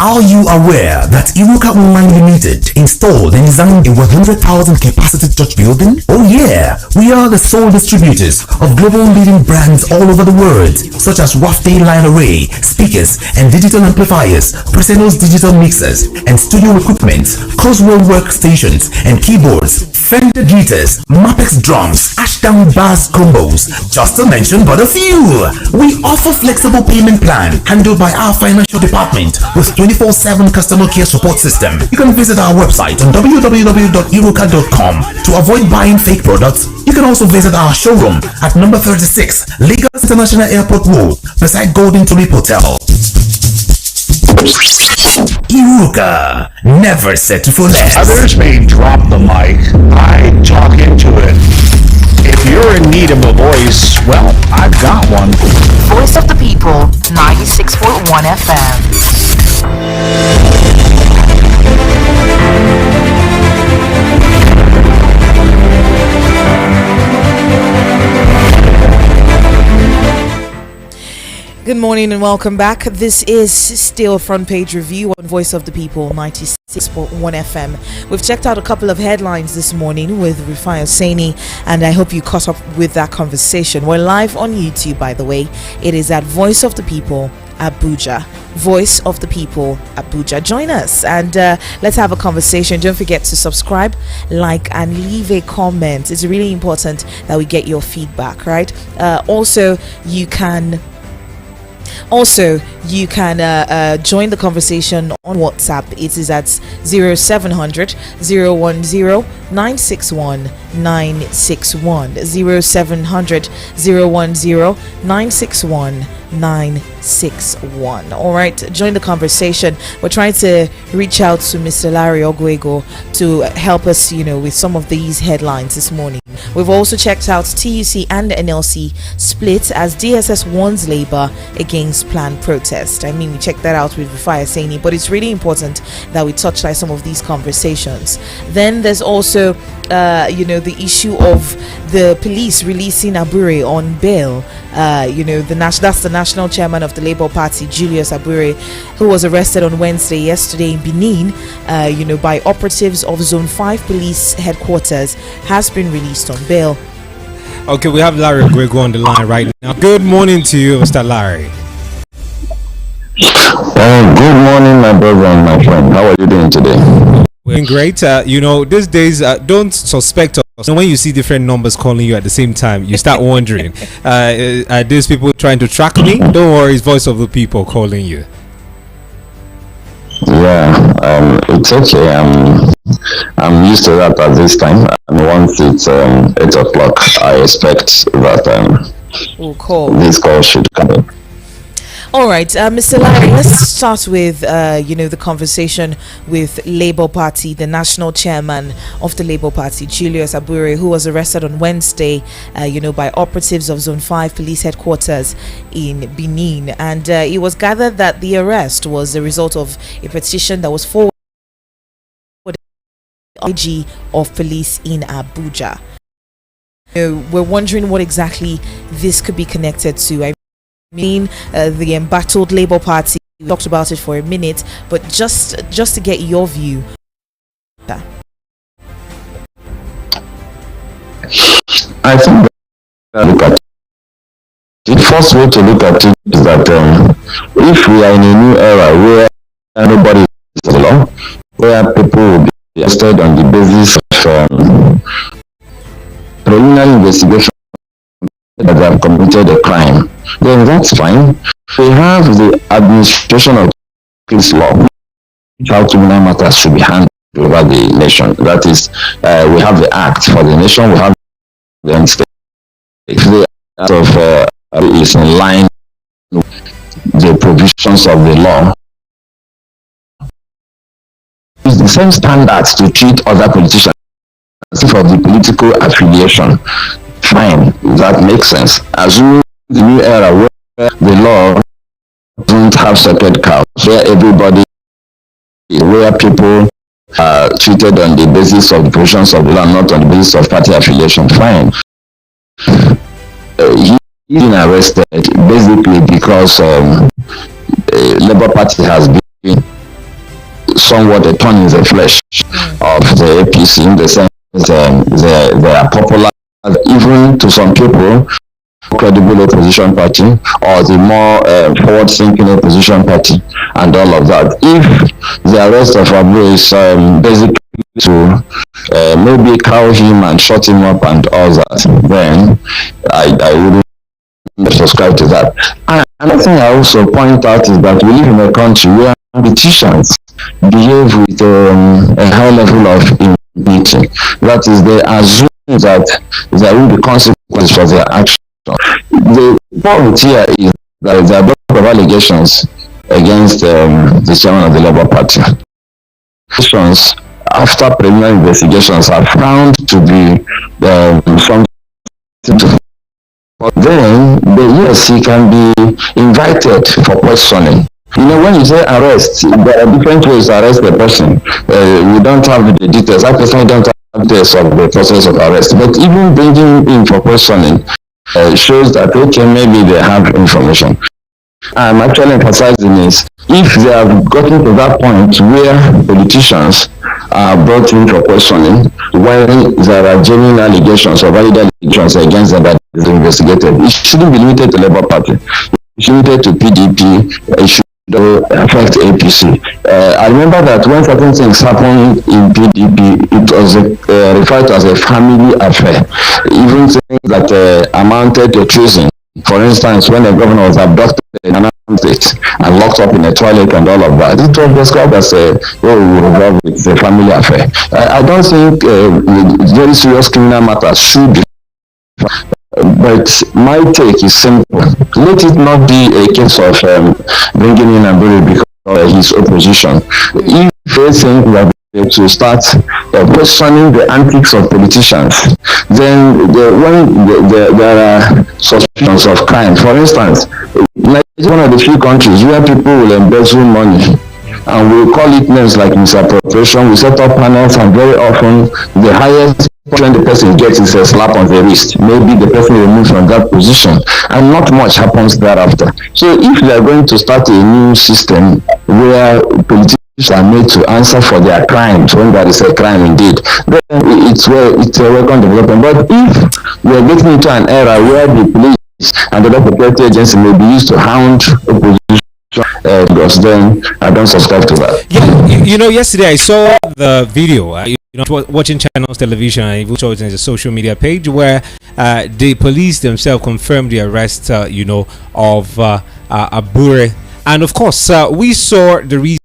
Are you aware that Iruka Online Limited installed and designed a 100,000 capacity church building? Oh yeah, we are the sole distributors of global leading brands all over the world, such as Wafday Line Array, speakers and digital amplifiers, Preseno's digital mixers and studio equipment, Coswell workstations and keyboards, Fender guitars, Mapex drums, Ashdown bass combos, just to mention but a few. We offer flexible payment plan handled by our financial department with 24/7 customer care support system. You can visit our website on www.iruka.com to avoid buying fake products. You can also visit our showroom at number 36 Lagos International Airport Road beside Golden Tulip Hotel. Iruka, never settle for less. Others may drop the mic, I talk into it. If you're in need of a voice, well, I've got one. Voice of the People, 96.1 FM. Good morning and welcome back. This is still Front Page Review on Voice of the People 96.1 FM. We've checked out a couple of headlines this morning with Rufai Seni, and I hope you caught up with that conversation. We're live on YouTube, by the way. It is at Voice of the People Abuja. Voice of the People Abuja. Join us and let's have a conversation. Don't forget to subscribe, like, and leave a comment. It's really important that we get your feedback, right? Also you can join the conversation on WhatsApp. It is at 0700 010 961 961. 0700 010 961 961. All right, join the conversation. We're trying to reach out to Mr. Larry Ogwego to help us, with some of these headlines this morning. We've also checked out TUC and NLC split as DSS warns Labour against planned protest. I mean, we checked that out with El-Rufai seni, but it's really important that we touch like some of these conversations. Then there's also the issue of the police releasing Abure on bail. That's the national chairman of the Labour Party, Julius Abure, who was arrested on Wednesday yesterday in Benin, by operatives of Zone 5 Police Headquarters, has been released on bail. Okay, we have Larry Grego on the line right now. Good morning to you, Mr. Larry. Good morning, my brother and my friend. How are you doing today? We're doing great. These days, don't suspect us. When you see different numbers calling you at the same time, you start wondering, are these people trying to track me? Don't worry, it's Voice of the People calling you. Yeah, it's okay. I'm used to that at this time. And once it's 8 o'clock, I expect that this call should come in. All right, Mr. Larry, let's start with, the conversation with Labour Party, the national chairman of the Labour Party, Julius Abure, who was arrested on Wednesday, by operatives of Zone 5 Police Headquarters in Benin. And it was gathered that the arrest was the result of a petition that was forwarded to the IG of police in Abuja. We're wondering what exactly this could be connected to. The embattled Labour Party, we talked about it for a minute, but just to get your view. I think the first way to look at it is that if we are in a new era where nobody is the law, where people will be arrested on the basis of preliminary investigation that they have committed a crime, then that's fine. We have the administration of this law, how criminal matters should be handled over the nation. That is, we have the act for the nation, we have the end state. If the act of is in line with the provisions of the law, it's the same standards to treat other politicians for the political affiliation. Fine, that makes sense. Assuming the new era where the law doesn't have sacred cows, where everybody, where people are treated on the basis of the provisions of the law, not on the basis of party affiliation, fine. He's been arrested basically because Labour Party has been somewhat a thorn in the flesh of the APC, in the sense they are popular, even to some people, credible opposition party, or the more forward-thinking opposition party, and all of that. If the arrest of Abu is basically to maybe cow him and shut him up and all that, then I wouldn't subscribe to that. And another thing I also point out is that we live in a country where politicians behave with a high level of impunity. That is, they assume that there will be consequences for their action. The point here is that there are a lot of allegations against the chairman of the Labour Party. After preliminary investigations are found to be something to, then the ESC can be invited for questioning. When you say arrest, there are different ways to arrest a person. We don't have the details. I personally don't have details of the process of arrest. But even bringing in for questioning shows that, okay, maybe they have information. I'm actually emphasizing is, if they have gotten to that point where politicians are brought in for questioning, when there are genuine allegations or valid allegations against them that is investigated, it shouldn't be limited to Labour Party. It should be limited to PDP. It should affect APC. I remember that when certain things happened in PDP, it was referred to as a family affair. Even things that amounted to treason. For instance, when the governor was abducted and announced it and locked up in a toilet and all of that, it was described as it's a family affair. I don't think very serious criminal matters should be. But my take is simple. Let it not be a case of bringing in Aburi because of his opposition. If they think that to start questioning the antics of politicians. Then when there are suspicions of crime, for instance, Nigeria is one of the few countries where people will embezzle money, and we call it names like misappropriation. We set up panels, and very often the highest when the person gets is a slap on the wrist. Maybe the person removed from that position, and not much happens thereafter. So if they are going to start a new system where politicians are made to answer for their crimes when there is a crime indeed, then it's a welcome development. But if we are getting into an era where the police and the security agency may be used to hound opposition, then I don't subscribe to that. Yeah, yesterday I saw the video. Watching Channels Television, and even saw it on the social media page where the police themselves confirmed the arrest, of Abure, and of course we saw the reason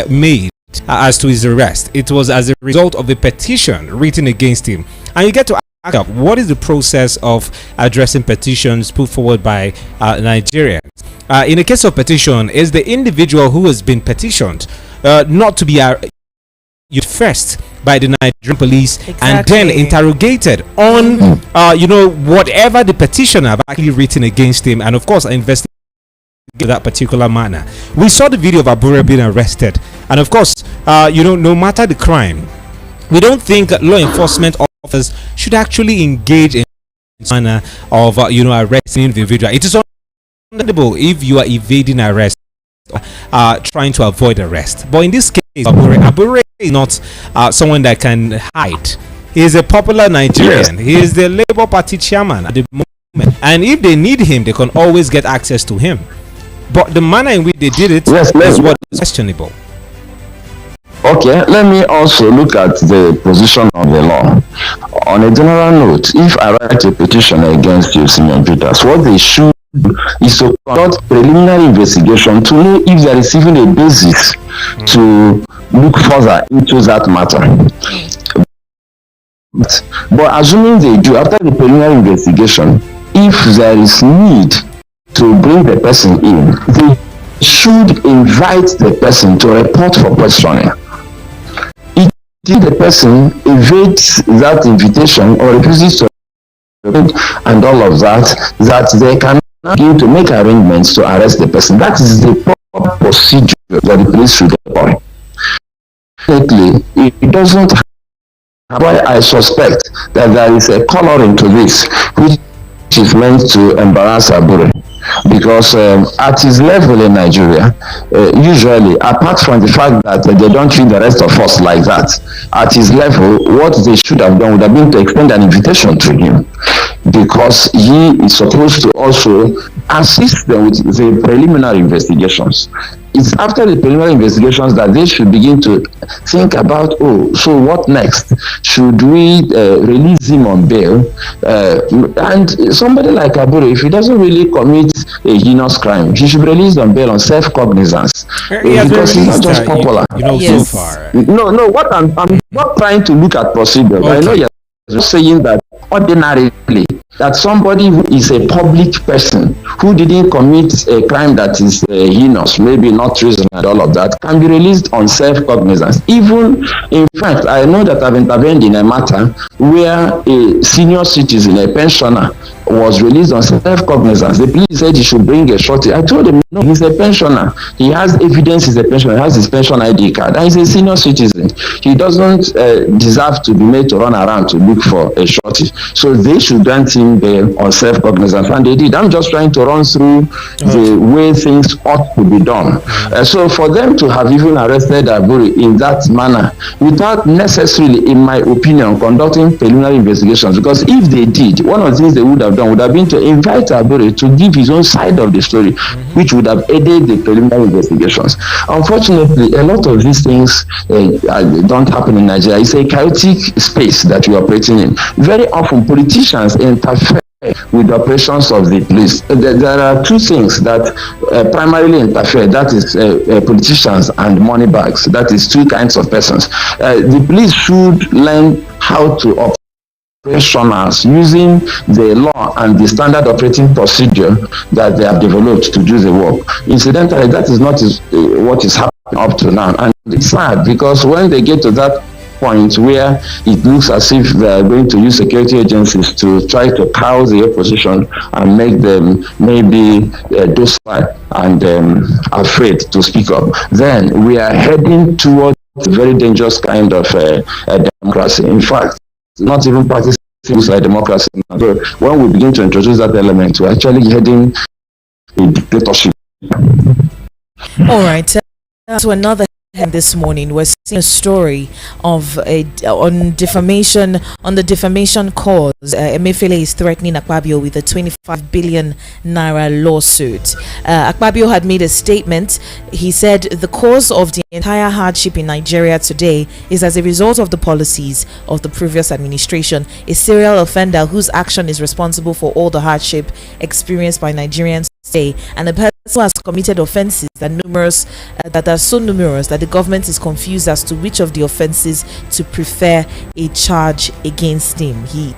made as to his arrest. It was as a result of a petition written against him, and you get to ask up, what is the process of addressing petitions put forward by Nigerians? In the case of petition, is the individual who has been petitioned not to be first by the Nigerian police, and then interrogated on whatever the petitioner have actually written against him, and of course investigate that particular manner. We saw the video of Abure being arrested, and of course no matter the crime, we don't think law enforcement officers should actually engage in manner of arresting an individual. It is understandable if you are evading arrest, trying to avoid arrest, but in this case Abure is not someone that can hide. He is a popular Nigerian. He is the Labour Party chairman at the moment, and if they need him, they can always get access to him. But the manner in which they did it is what is questionable. Okay, let me also look at the position of the law. On a general note, if I write a petition against you, Simeon Peters, what they should do is to conduct preliminary investigation to know if there is even a basis to look further into that matter. But assuming they do, after the preliminary investigation, if there is need to bring the person in, they should invite the person to report for questioning. If the person evades that invitation or refuses to and all of that they can begin to make arrangements to arrest the person. That is the proper procedure that the police should employ. Definitely, it doesn't have why I suspect that there is a coloring to this which is meant to embarrass Abure. Because at his level in Nigeria, usually, apart from the fact that they don't treat the rest of us like that, at his level, what they should have done would have been to extend an invitation to him, because he is supposed to also assist them with the preliminary investigations. It's after the preliminary investigations that they should begin to think about, so what next? Should we release him on bail? And somebody like Abure, if he doesn't really commit a heinous crime, he should be released on bail on self-cognizance. Because he's not just popular. So far. No, what I'm not trying to look at procedure. Okay. I know you're just saying that ordinarily, that somebody who is a public person who didn't commit a crime that is heinous, maybe not treason and all of that, can be released on self-cognizance. Even, in fact, I know that I've intervened in a matter where a senior citizen, a pensioner, was released on self-cognizance. The police said he should bring a shorty. I told him, no, he's a pensioner. He has evidence he's a pensioner. He has his pension ID card. And he's a senior citizen. He doesn't deserve to be made to run around to look for a shorty. So they should grant him bail on self-cognizance. And they did. I'm just trying to run through the way things ought to be done. So for them to have even arrested Abure in that manner, without necessarily, in my opinion, conducting preliminary investigations, because if they did, one of the things they would have done would have been to invite Abure to give his own side of the story, which would have aided the preliminary investigations. Unfortunately, a lot of these things don't happen in Nigeria. It's a chaotic space that we are operating in. Very often, politicians interfere with the operations of the police. There are two things that primarily interfere. That is politicians and money bags. That is two kinds of persons. The police should learn how to operate professionals using the law and the standard operating procedure that they have developed to do the work. Incidentally, that is not what is happening up to now. And it's sad because when they get to that point where it looks as if they are going to use security agencies to try to cow the opposition and make them maybe docile and afraid to speak up, then we are heading towards a very dangerous kind of democracy. In fact, not even practicing like democracy. So when we begin to introduce that element, we're actually heading a dictatorship. All right. To another hand this morning, we're seeing a story of on the defamation cause. Emefiele is threatening Akpabio with a 25 billion naira lawsuit. Akpabio had made a statement. He said the cause of the entire hardship in Nigeria today is as a result of the policies of the previous administration. A serial offender whose action is responsible for all the hardship experienced by Nigerians today, and a person who has committed offences that are so numerous that the government is confused as to which of the offences to prefer a charge against him. He's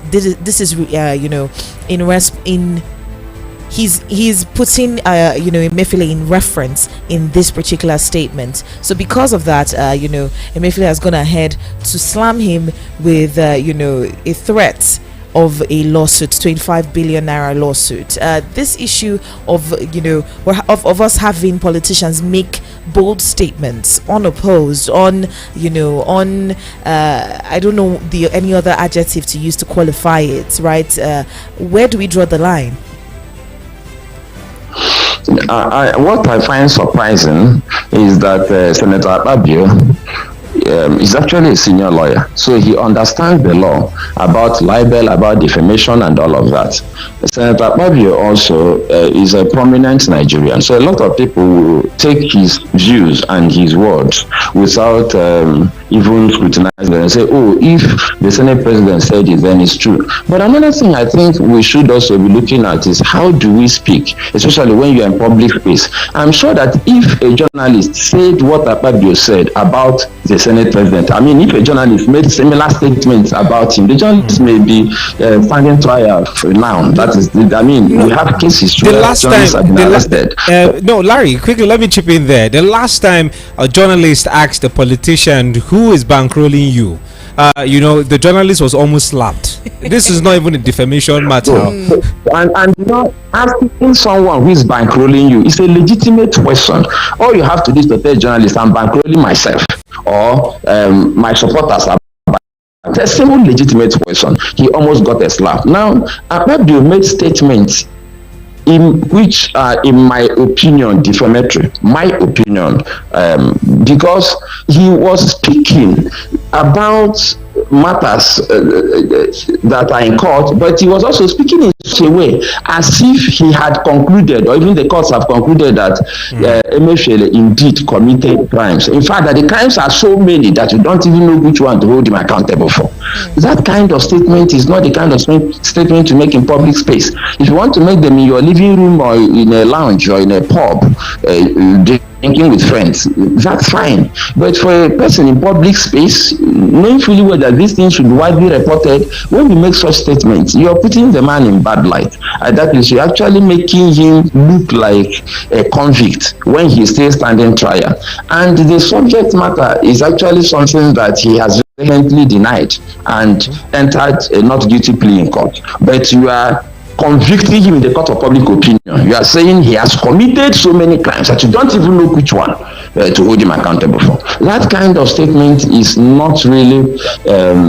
putting Emefiele in reference in this particular statement. So because of that, Emefiele has gone ahead to slam him with a threat of a lawsuit, 25 billion naira lawsuit. This issue of us having politicians make bold statements unopposed on I don't know any other adjective to use to qualify it, right? Where do we draw the line? What I find surprising is that Senator Akpabio is actually a senior lawyer, so he understands the law about libel, about defamation, and all of that. Senator Akpabio also is a prominent Nigerian, so a lot of people will take his views and his words without even scrutinizing them and say, oh, if the Senate president said it, then it's true. But another thing I think we should also be looking at is how do we speak, especially when you're in public space. I'm sure that if a journalist said what Akpabio said about the Senate president, I mean, if a journalist made similar statements about him, the journalist may be standing trial for now. That is, I mean, we have cases where journalists have been arrested. No, Larry, quickly, let me chip in there. The last time a journalist asked a politician who is bankrolling you, the journalist was almost slapped. This is not even a defamation matter. And asking someone who is bankrolling you is a legitimate question. All you have to do is to tell journalists, I'm bankrolling myself, or my supporters are. It's a simple legitimate question. He almost got a slap. Now, Akpabio made statements which are, in my opinion, defamatory. My opinion, because he was speaking about matters that are in court, but he was also speaking in such a way as if he had concluded, or even the courts have concluded, that Emefiele indeed committed crimes. In fact, that the crimes are so many that you don't even know which one to hold him accountable for. That kind of statement is not the kind of statement to make in public space. If you want to make them in your living room or in a lounge or in a pub, drinking with friends, that's fine. But for a person in public space, knowing fully well that these things should be widely reported, when you make such statements, you're putting the man in bad light. That is, you're actually making him look like a convict when he still standing trial. And the subject matter is actually something that he has vehemently denied and entered a not guilty plea in court. But you are convicting him in the court of public opinion. You are saying he has committed so many crimes that you don't even know which one to hold him accountable for. That kind of statement is not really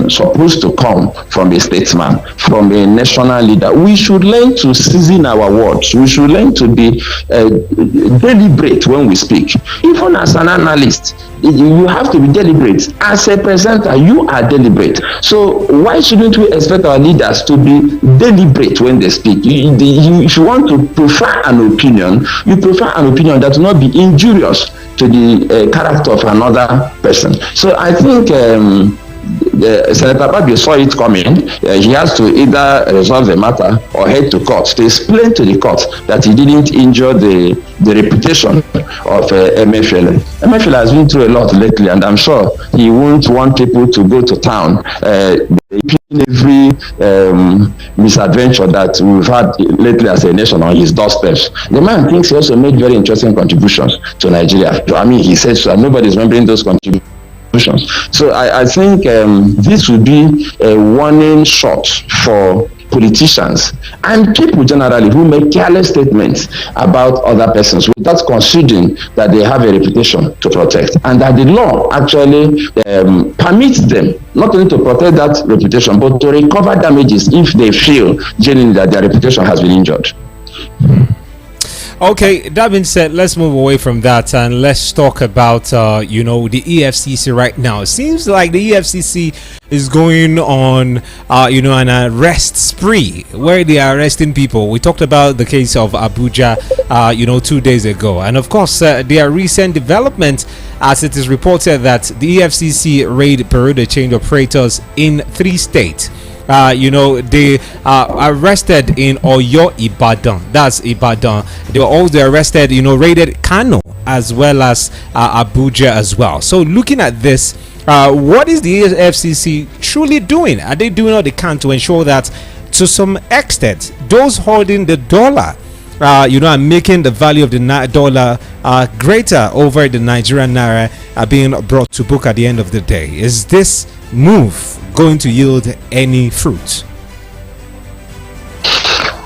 supposed to come from a statesman, from a national leader. We should learn to season our words. We should learn to be deliberate when we speak. Even as an analyst, you have to be deliberate. As a presenter, you are deliberate. So why shouldn't we expect our leaders to be deliberate when they speak? If you want to prefer an opinion, you prefer an opinion that will not be injurious to the character of another person. So I think Senator Akpabio saw it coming. He has to either resolve the matter or head to court to explain to the court that he didn't injure the reputation of Emefiele. Emefiele has been through a lot lately, and I'm sure he won't want people to go to town. every misadventure that we've had lately as a nation on his doorsteps. The man thinks he also made very interesting contributions to Nigeria. I mean, he says so, nobody's remembering those contributions. So I think this would be a warning shot for politicians and people generally who make careless statements about other persons without considering that they have a reputation to protect, and that the law actually permits them not only to protect that reputation but to recover damages if they feel genuinely that their reputation has been injured. Okay, that being said, let's move away from that and let's talk about the EFCC right now. It seems like the EFCC is going on an arrest spree where they are arresting people. We talked about the case of Abuja 2 days ago, and of course there are recent developments as it is reported that the EFCC raid Bureau de Change operators in 3 states. They are arrested in Oyo, Ibadan. That's Ibadan. They were also arrested, raided Kano as well as Abuja as well. So looking at this, what is the FCC truly doing? Are they doing all they can to ensure that to some extent those holding the dollar and making the value of the dollar greater over the Nigerian naira are being brought to book at the end of the day? Is this move going to yield any fruit?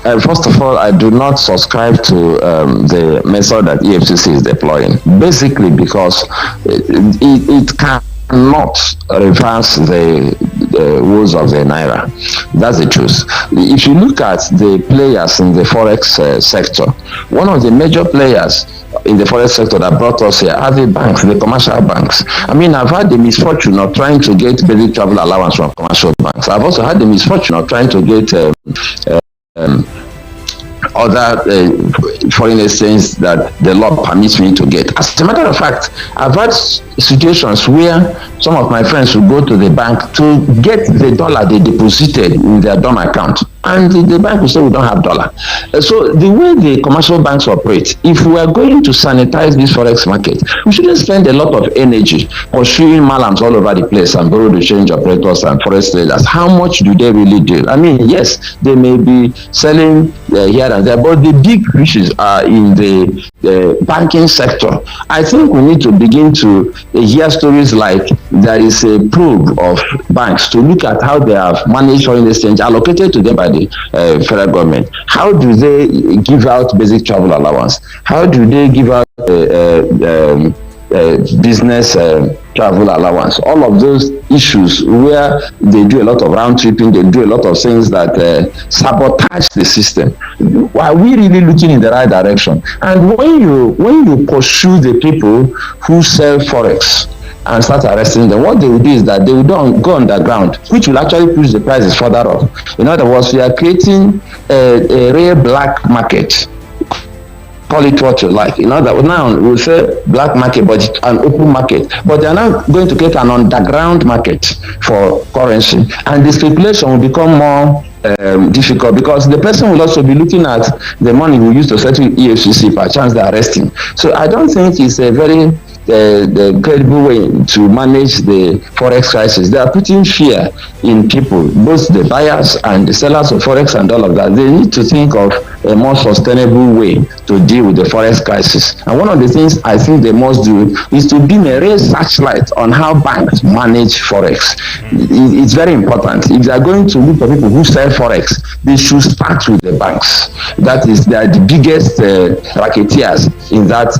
First of all, I do not subscribe to the method that EFCC is deploying, basically because it cannot reverse the woes of the naira. That's the truth. If you look at the players in the forex sector, one of the major players in the forex sector that brought us here are the banks, the commercial banks. I mean, I've had the misfortune of trying to get basic travel allowance from commercial banks. I've also had the misfortune of trying to get other foreign exchange that the law permits me to get. As a matter of fact, I've had situations where some of my friends will go to the bank to get the dollar they deposited in their DOM account, and the bank will say we don't have dollar. So the way the commercial banks operate, if we are going to sanitize this forex market, we shouldn't spend a lot of energy pursuing malams all over the place and borrow the change operators and forex traders. How much do they really do? I mean, yes, they may be selling here and there, but the big fishes are in the banking sector. I think we need to begin to hear stories like there is a probe of banks to look at how they have managed foreign exchange allocated to them by the federal government. How do they give out basic travel allowance? How do they give out business travel allowance? All of those issues where they do a lot of round tripping, they do a lot of things that sabotage the system. Are we really looking in the right direction? And when you pursue the people who sell forex and start arresting them, what they will do is that they will go underground, which will actually push the prices further up. In other words, we are creating a real black market. Call it what you like. Now we'll say black market, but it's an open market. But they are now going to create an underground market for currency, and the speculation will become more difficult because the person will also be looking at the money we use to settle EFCC, per chance they're arresting. So I don't think it's a very the credible way to manage the forex crisis. They are putting fear in people, both the buyers and the sellers of forex and all of that. They need to think of a more sustainable way to deal with the forex crisis. And one of the things I think they must do is to beam a real searchlight on how banks manage forex. It's very important. If they are going to look for people who sell forex, they should start with the banks. That is, they are the biggest racketeers in that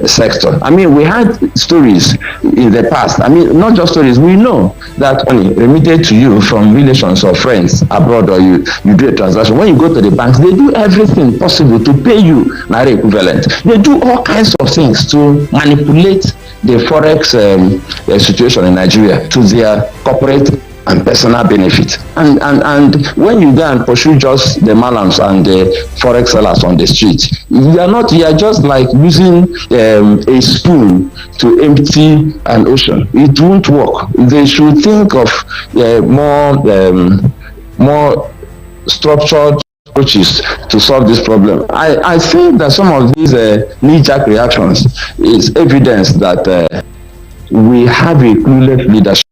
sector. I mean, we had stories in the past. I mean, not just stories. We know that money remitted to you from relations or friends abroad, or you do a transaction. When you go to the banks, they do everything possible to pay you naira equivalent. They do all kinds of things to manipulate the forex situation in Nigeria to their corporate and personal benefit. And when you go and pursue just the malams and the forex sellers on the street, you are just like using a spoon to empty an ocean. It won't work. They should think of more structured approaches to solve this problem. I think that some of these knee-jerk reactions is evidence that we have a clueless leadership.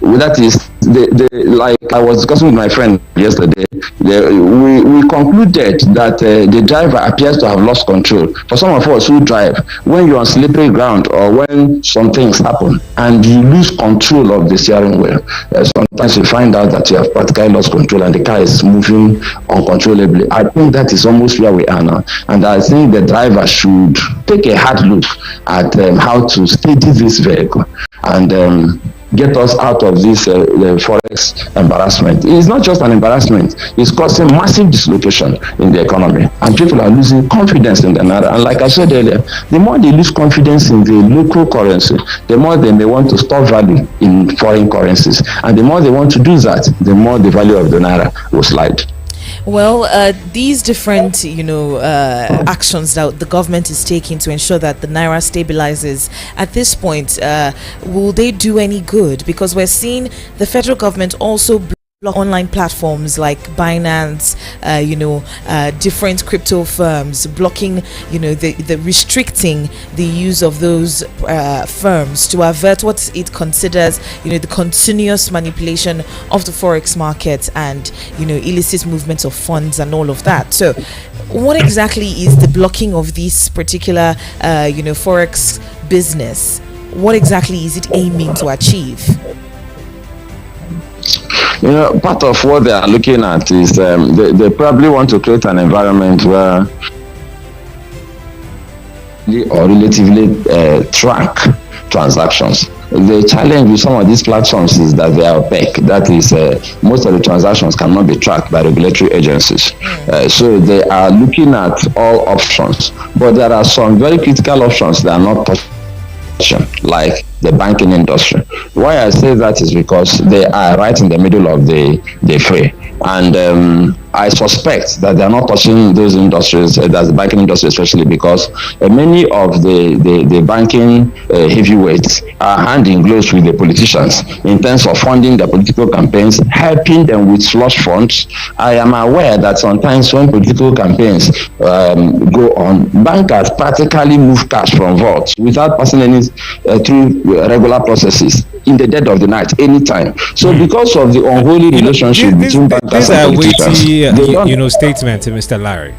That is, like I was discussing with my friend yesterday, we concluded that the driver appears to have lost control. For some of us who drive, when you're on slippery ground or when some things happen and you lose control of the steering wheel, sometimes you find out that you have practically lost control and the car is moving uncontrollably. I think that is almost where we are now, and I think the driver should take a hard look at how to steady this vehicle and get us out of this the forex embarrassment. It's not just an embarrassment, it's causing massive dislocation in the economy, and people are losing confidence in the naira. And like I said earlier, the more they lose confidence in the local currency, the more they may want to store value in foreign currencies, and the more they want to do that, the more the value of the naira will slide. Well, these different, actions that the government is taking to ensure that the naira stabilizes, at this point, will they do any good? Because we're seeing the federal government also block online platforms like Binance, different crypto firms, blocking, the restricting the use of those firms to avert what it considers, the continuous manipulation of the forex market and, illicit movements of funds and all of that. So, what exactly is the blocking of this particular, forex business? What exactly is it aiming to achieve? Part of what they are looking at is they probably want to create an environment where or relatively track transactions. The challenge with some of these platforms is that they are opaque. That is, most of the transactions cannot be tracked by regulatory agencies. So they are looking at all options, but there are some very critical options that are not touched, like the banking industry. Why I say that is because they are right in the middle of the fray, and I suspect that they are not touching those industries, that's the banking industry especially, because many of the banking heavyweights are hand in glove with the politicians in terms of funding their political campaigns, helping them with slush funds. I am aware that sometimes when political campaigns go on, bankers practically move cash from vaults without passing any through regular processes in the dead of the night, anytime. So because of the unholy relationship between bankers and politicians, statement, Mr. Larry.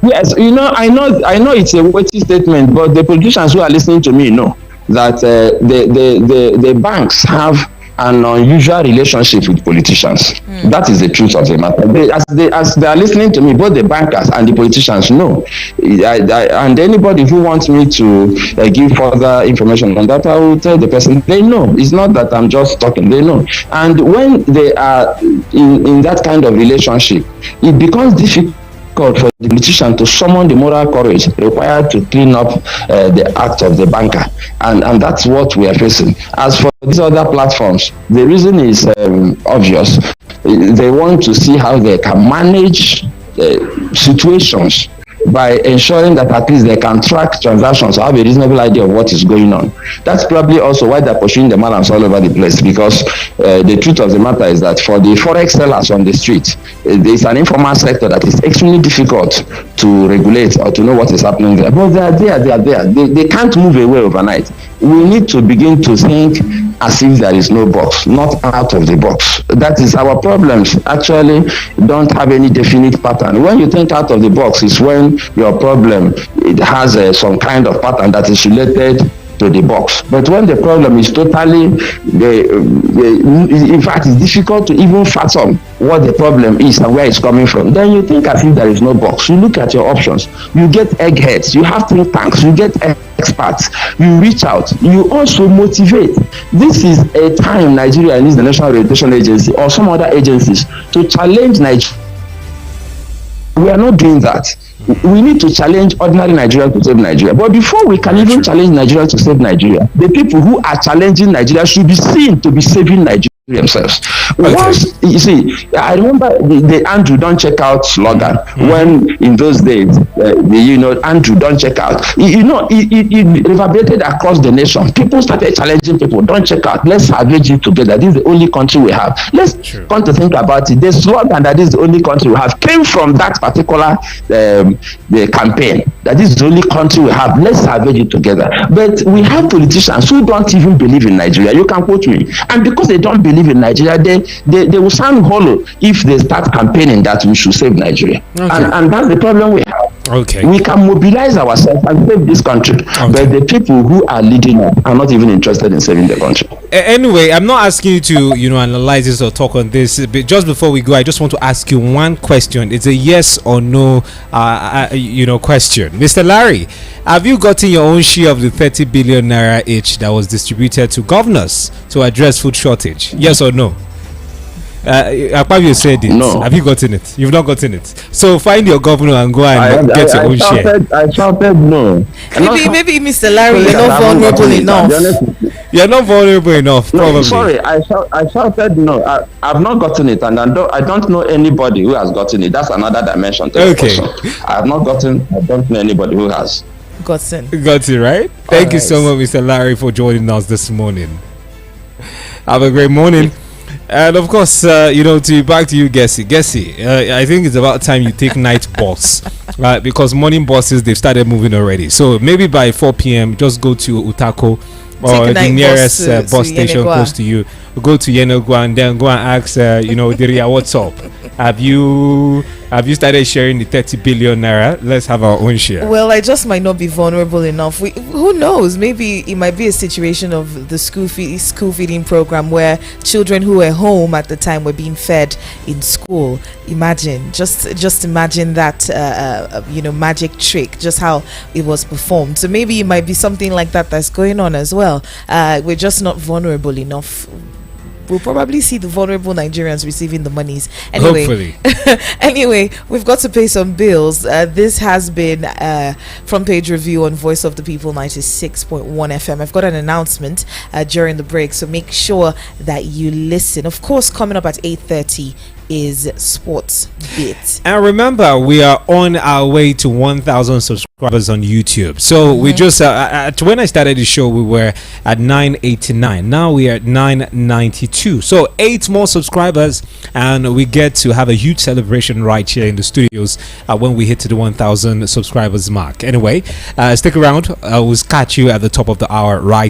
Yes, I know it's a weighty statement, but the politicians who are listening to me know that the banks have an unusual relationship with politicians. That is the truth of the matter. As they are listening to me, both the bankers and the politicians know. And anybody who wants me to give further information on that, I will tell the person. They know. It's not that I'm just talking. They know. And when they are in that kind of relationship, it becomes difficult for the politician to summon the moral courage required to clean up the act of the banker, and that's what we are facing. As for these other platforms, the reason is obvious. They want to see how they can manage situations by ensuring that at least they can track transactions, have a reasonable idea of what is going on. That's probably also why they're pursuing the balance all over the place, because the truth of the matter is that for the forex sellers on the street, there's an informal sector that is extremely difficult to regulate or to know what is happening there. But they are there. They can't move away overnight. We need to begin to think as if there is no box, not out of the box. That is our problems. Actually, don't have any definite pattern. When you think out of the box is when your problem it has some kind of pattern that is related to the box. But when the problem is totally, in fact, it's difficult to even fathom what the problem is and where it's coming from, then you think as if there is no box. You look at your options. You get eggheads. You have think tanks. You get experts. You reach out. You also motivate. This is a time Nigeria needs the National Orientation Agency or some other agencies to challenge Nigeria. We are not doing that. We need to challenge ordinary Nigeria to save Nigeria. But before we can even challenge Nigeria to save Nigeria, the people who are challenging Nigeria should be seen to be saving Nigeria themselves. Once you see, I remember the Andrew don't check out slogan when in those days, Andrew don't check out. It reverberated across the nation. People started challenging people, don't check out. Let's salvage it together. This is the only country we have. Let's come to think about it. The slogan that is the only country we have came from that particular the campaign. That is the only country we have. Let's salvage it together. But we have politicians who don't even believe in Nigeria. You can quote me, and because they don't believe believe in Nigeria, they will sound hollow if they start campaigning that we should save Nigeria. Okay. And that's the problem we have. Okay. We can mobilize ourselves and save this country, but the people who are leading us are not even interested in saving the country. Anyway, I'm not asking you to, analyze this or talk on this. But just before we go, I just want to ask you one question. It's a yes or no, question. Mr. Larry, have you gotten your own share of the 30 billion naira each that was distributed to governors to address food shortage? Yes or no? Akpabio said it. No. Have you gotten it? You've not gotten it. So find your governor and go and get your own share. I shouted no. Maybe Mr. Larry, you're not vulnerable enough. You're not vulnerable enough. No, probably. sorry, I shouted no. I've not gotten it, and I don't know anybody who has gotten it. That's another dimension to the question. I don't know anybody who has gotten. Got it, right? Thank you so much, Mr. Larry, for joining us this morning. Have a great morning. And of course, back to you, Gessie. I think it's about time you take night bus, right? Because morning buses, they've started moving already. So maybe by 4 p.m., just go to Utako or the nearest bus station close to you. Go to Yenogwa and then go and ask, Diria, what's up? Have you started sharing the 30 billion naira? Let's have our own share. Well, I just might not be vulnerable enough. Who knows? Maybe it might be a situation of the school feeding program where children who were home at the time were being fed in school. Imagine, just imagine that, magic trick, just how it was performed. So maybe it might be something like that that's going on as well. We're just not vulnerable enough. We'll probably see the vulnerable Nigerians receiving the monies. Anyway, hopefully. Anyway, we've got to pay some bills. This has been Frontpage Review on Voice of the People 96.1 FM. I've got an announcement during the break, so make sure that you listen. Of course, coming up at 8:30 is Sports Bit. And remember, we are on our way to 1,000 subscribers on YouTube. So we just when I started the show, we were at 989. Now we are at 992. So 8 more subscribers, and we get to have a huge celebration right here in the studios when we hit to the 1,000 subscribers mark. Anyway, stick around. We'll catch you at the top of the hour right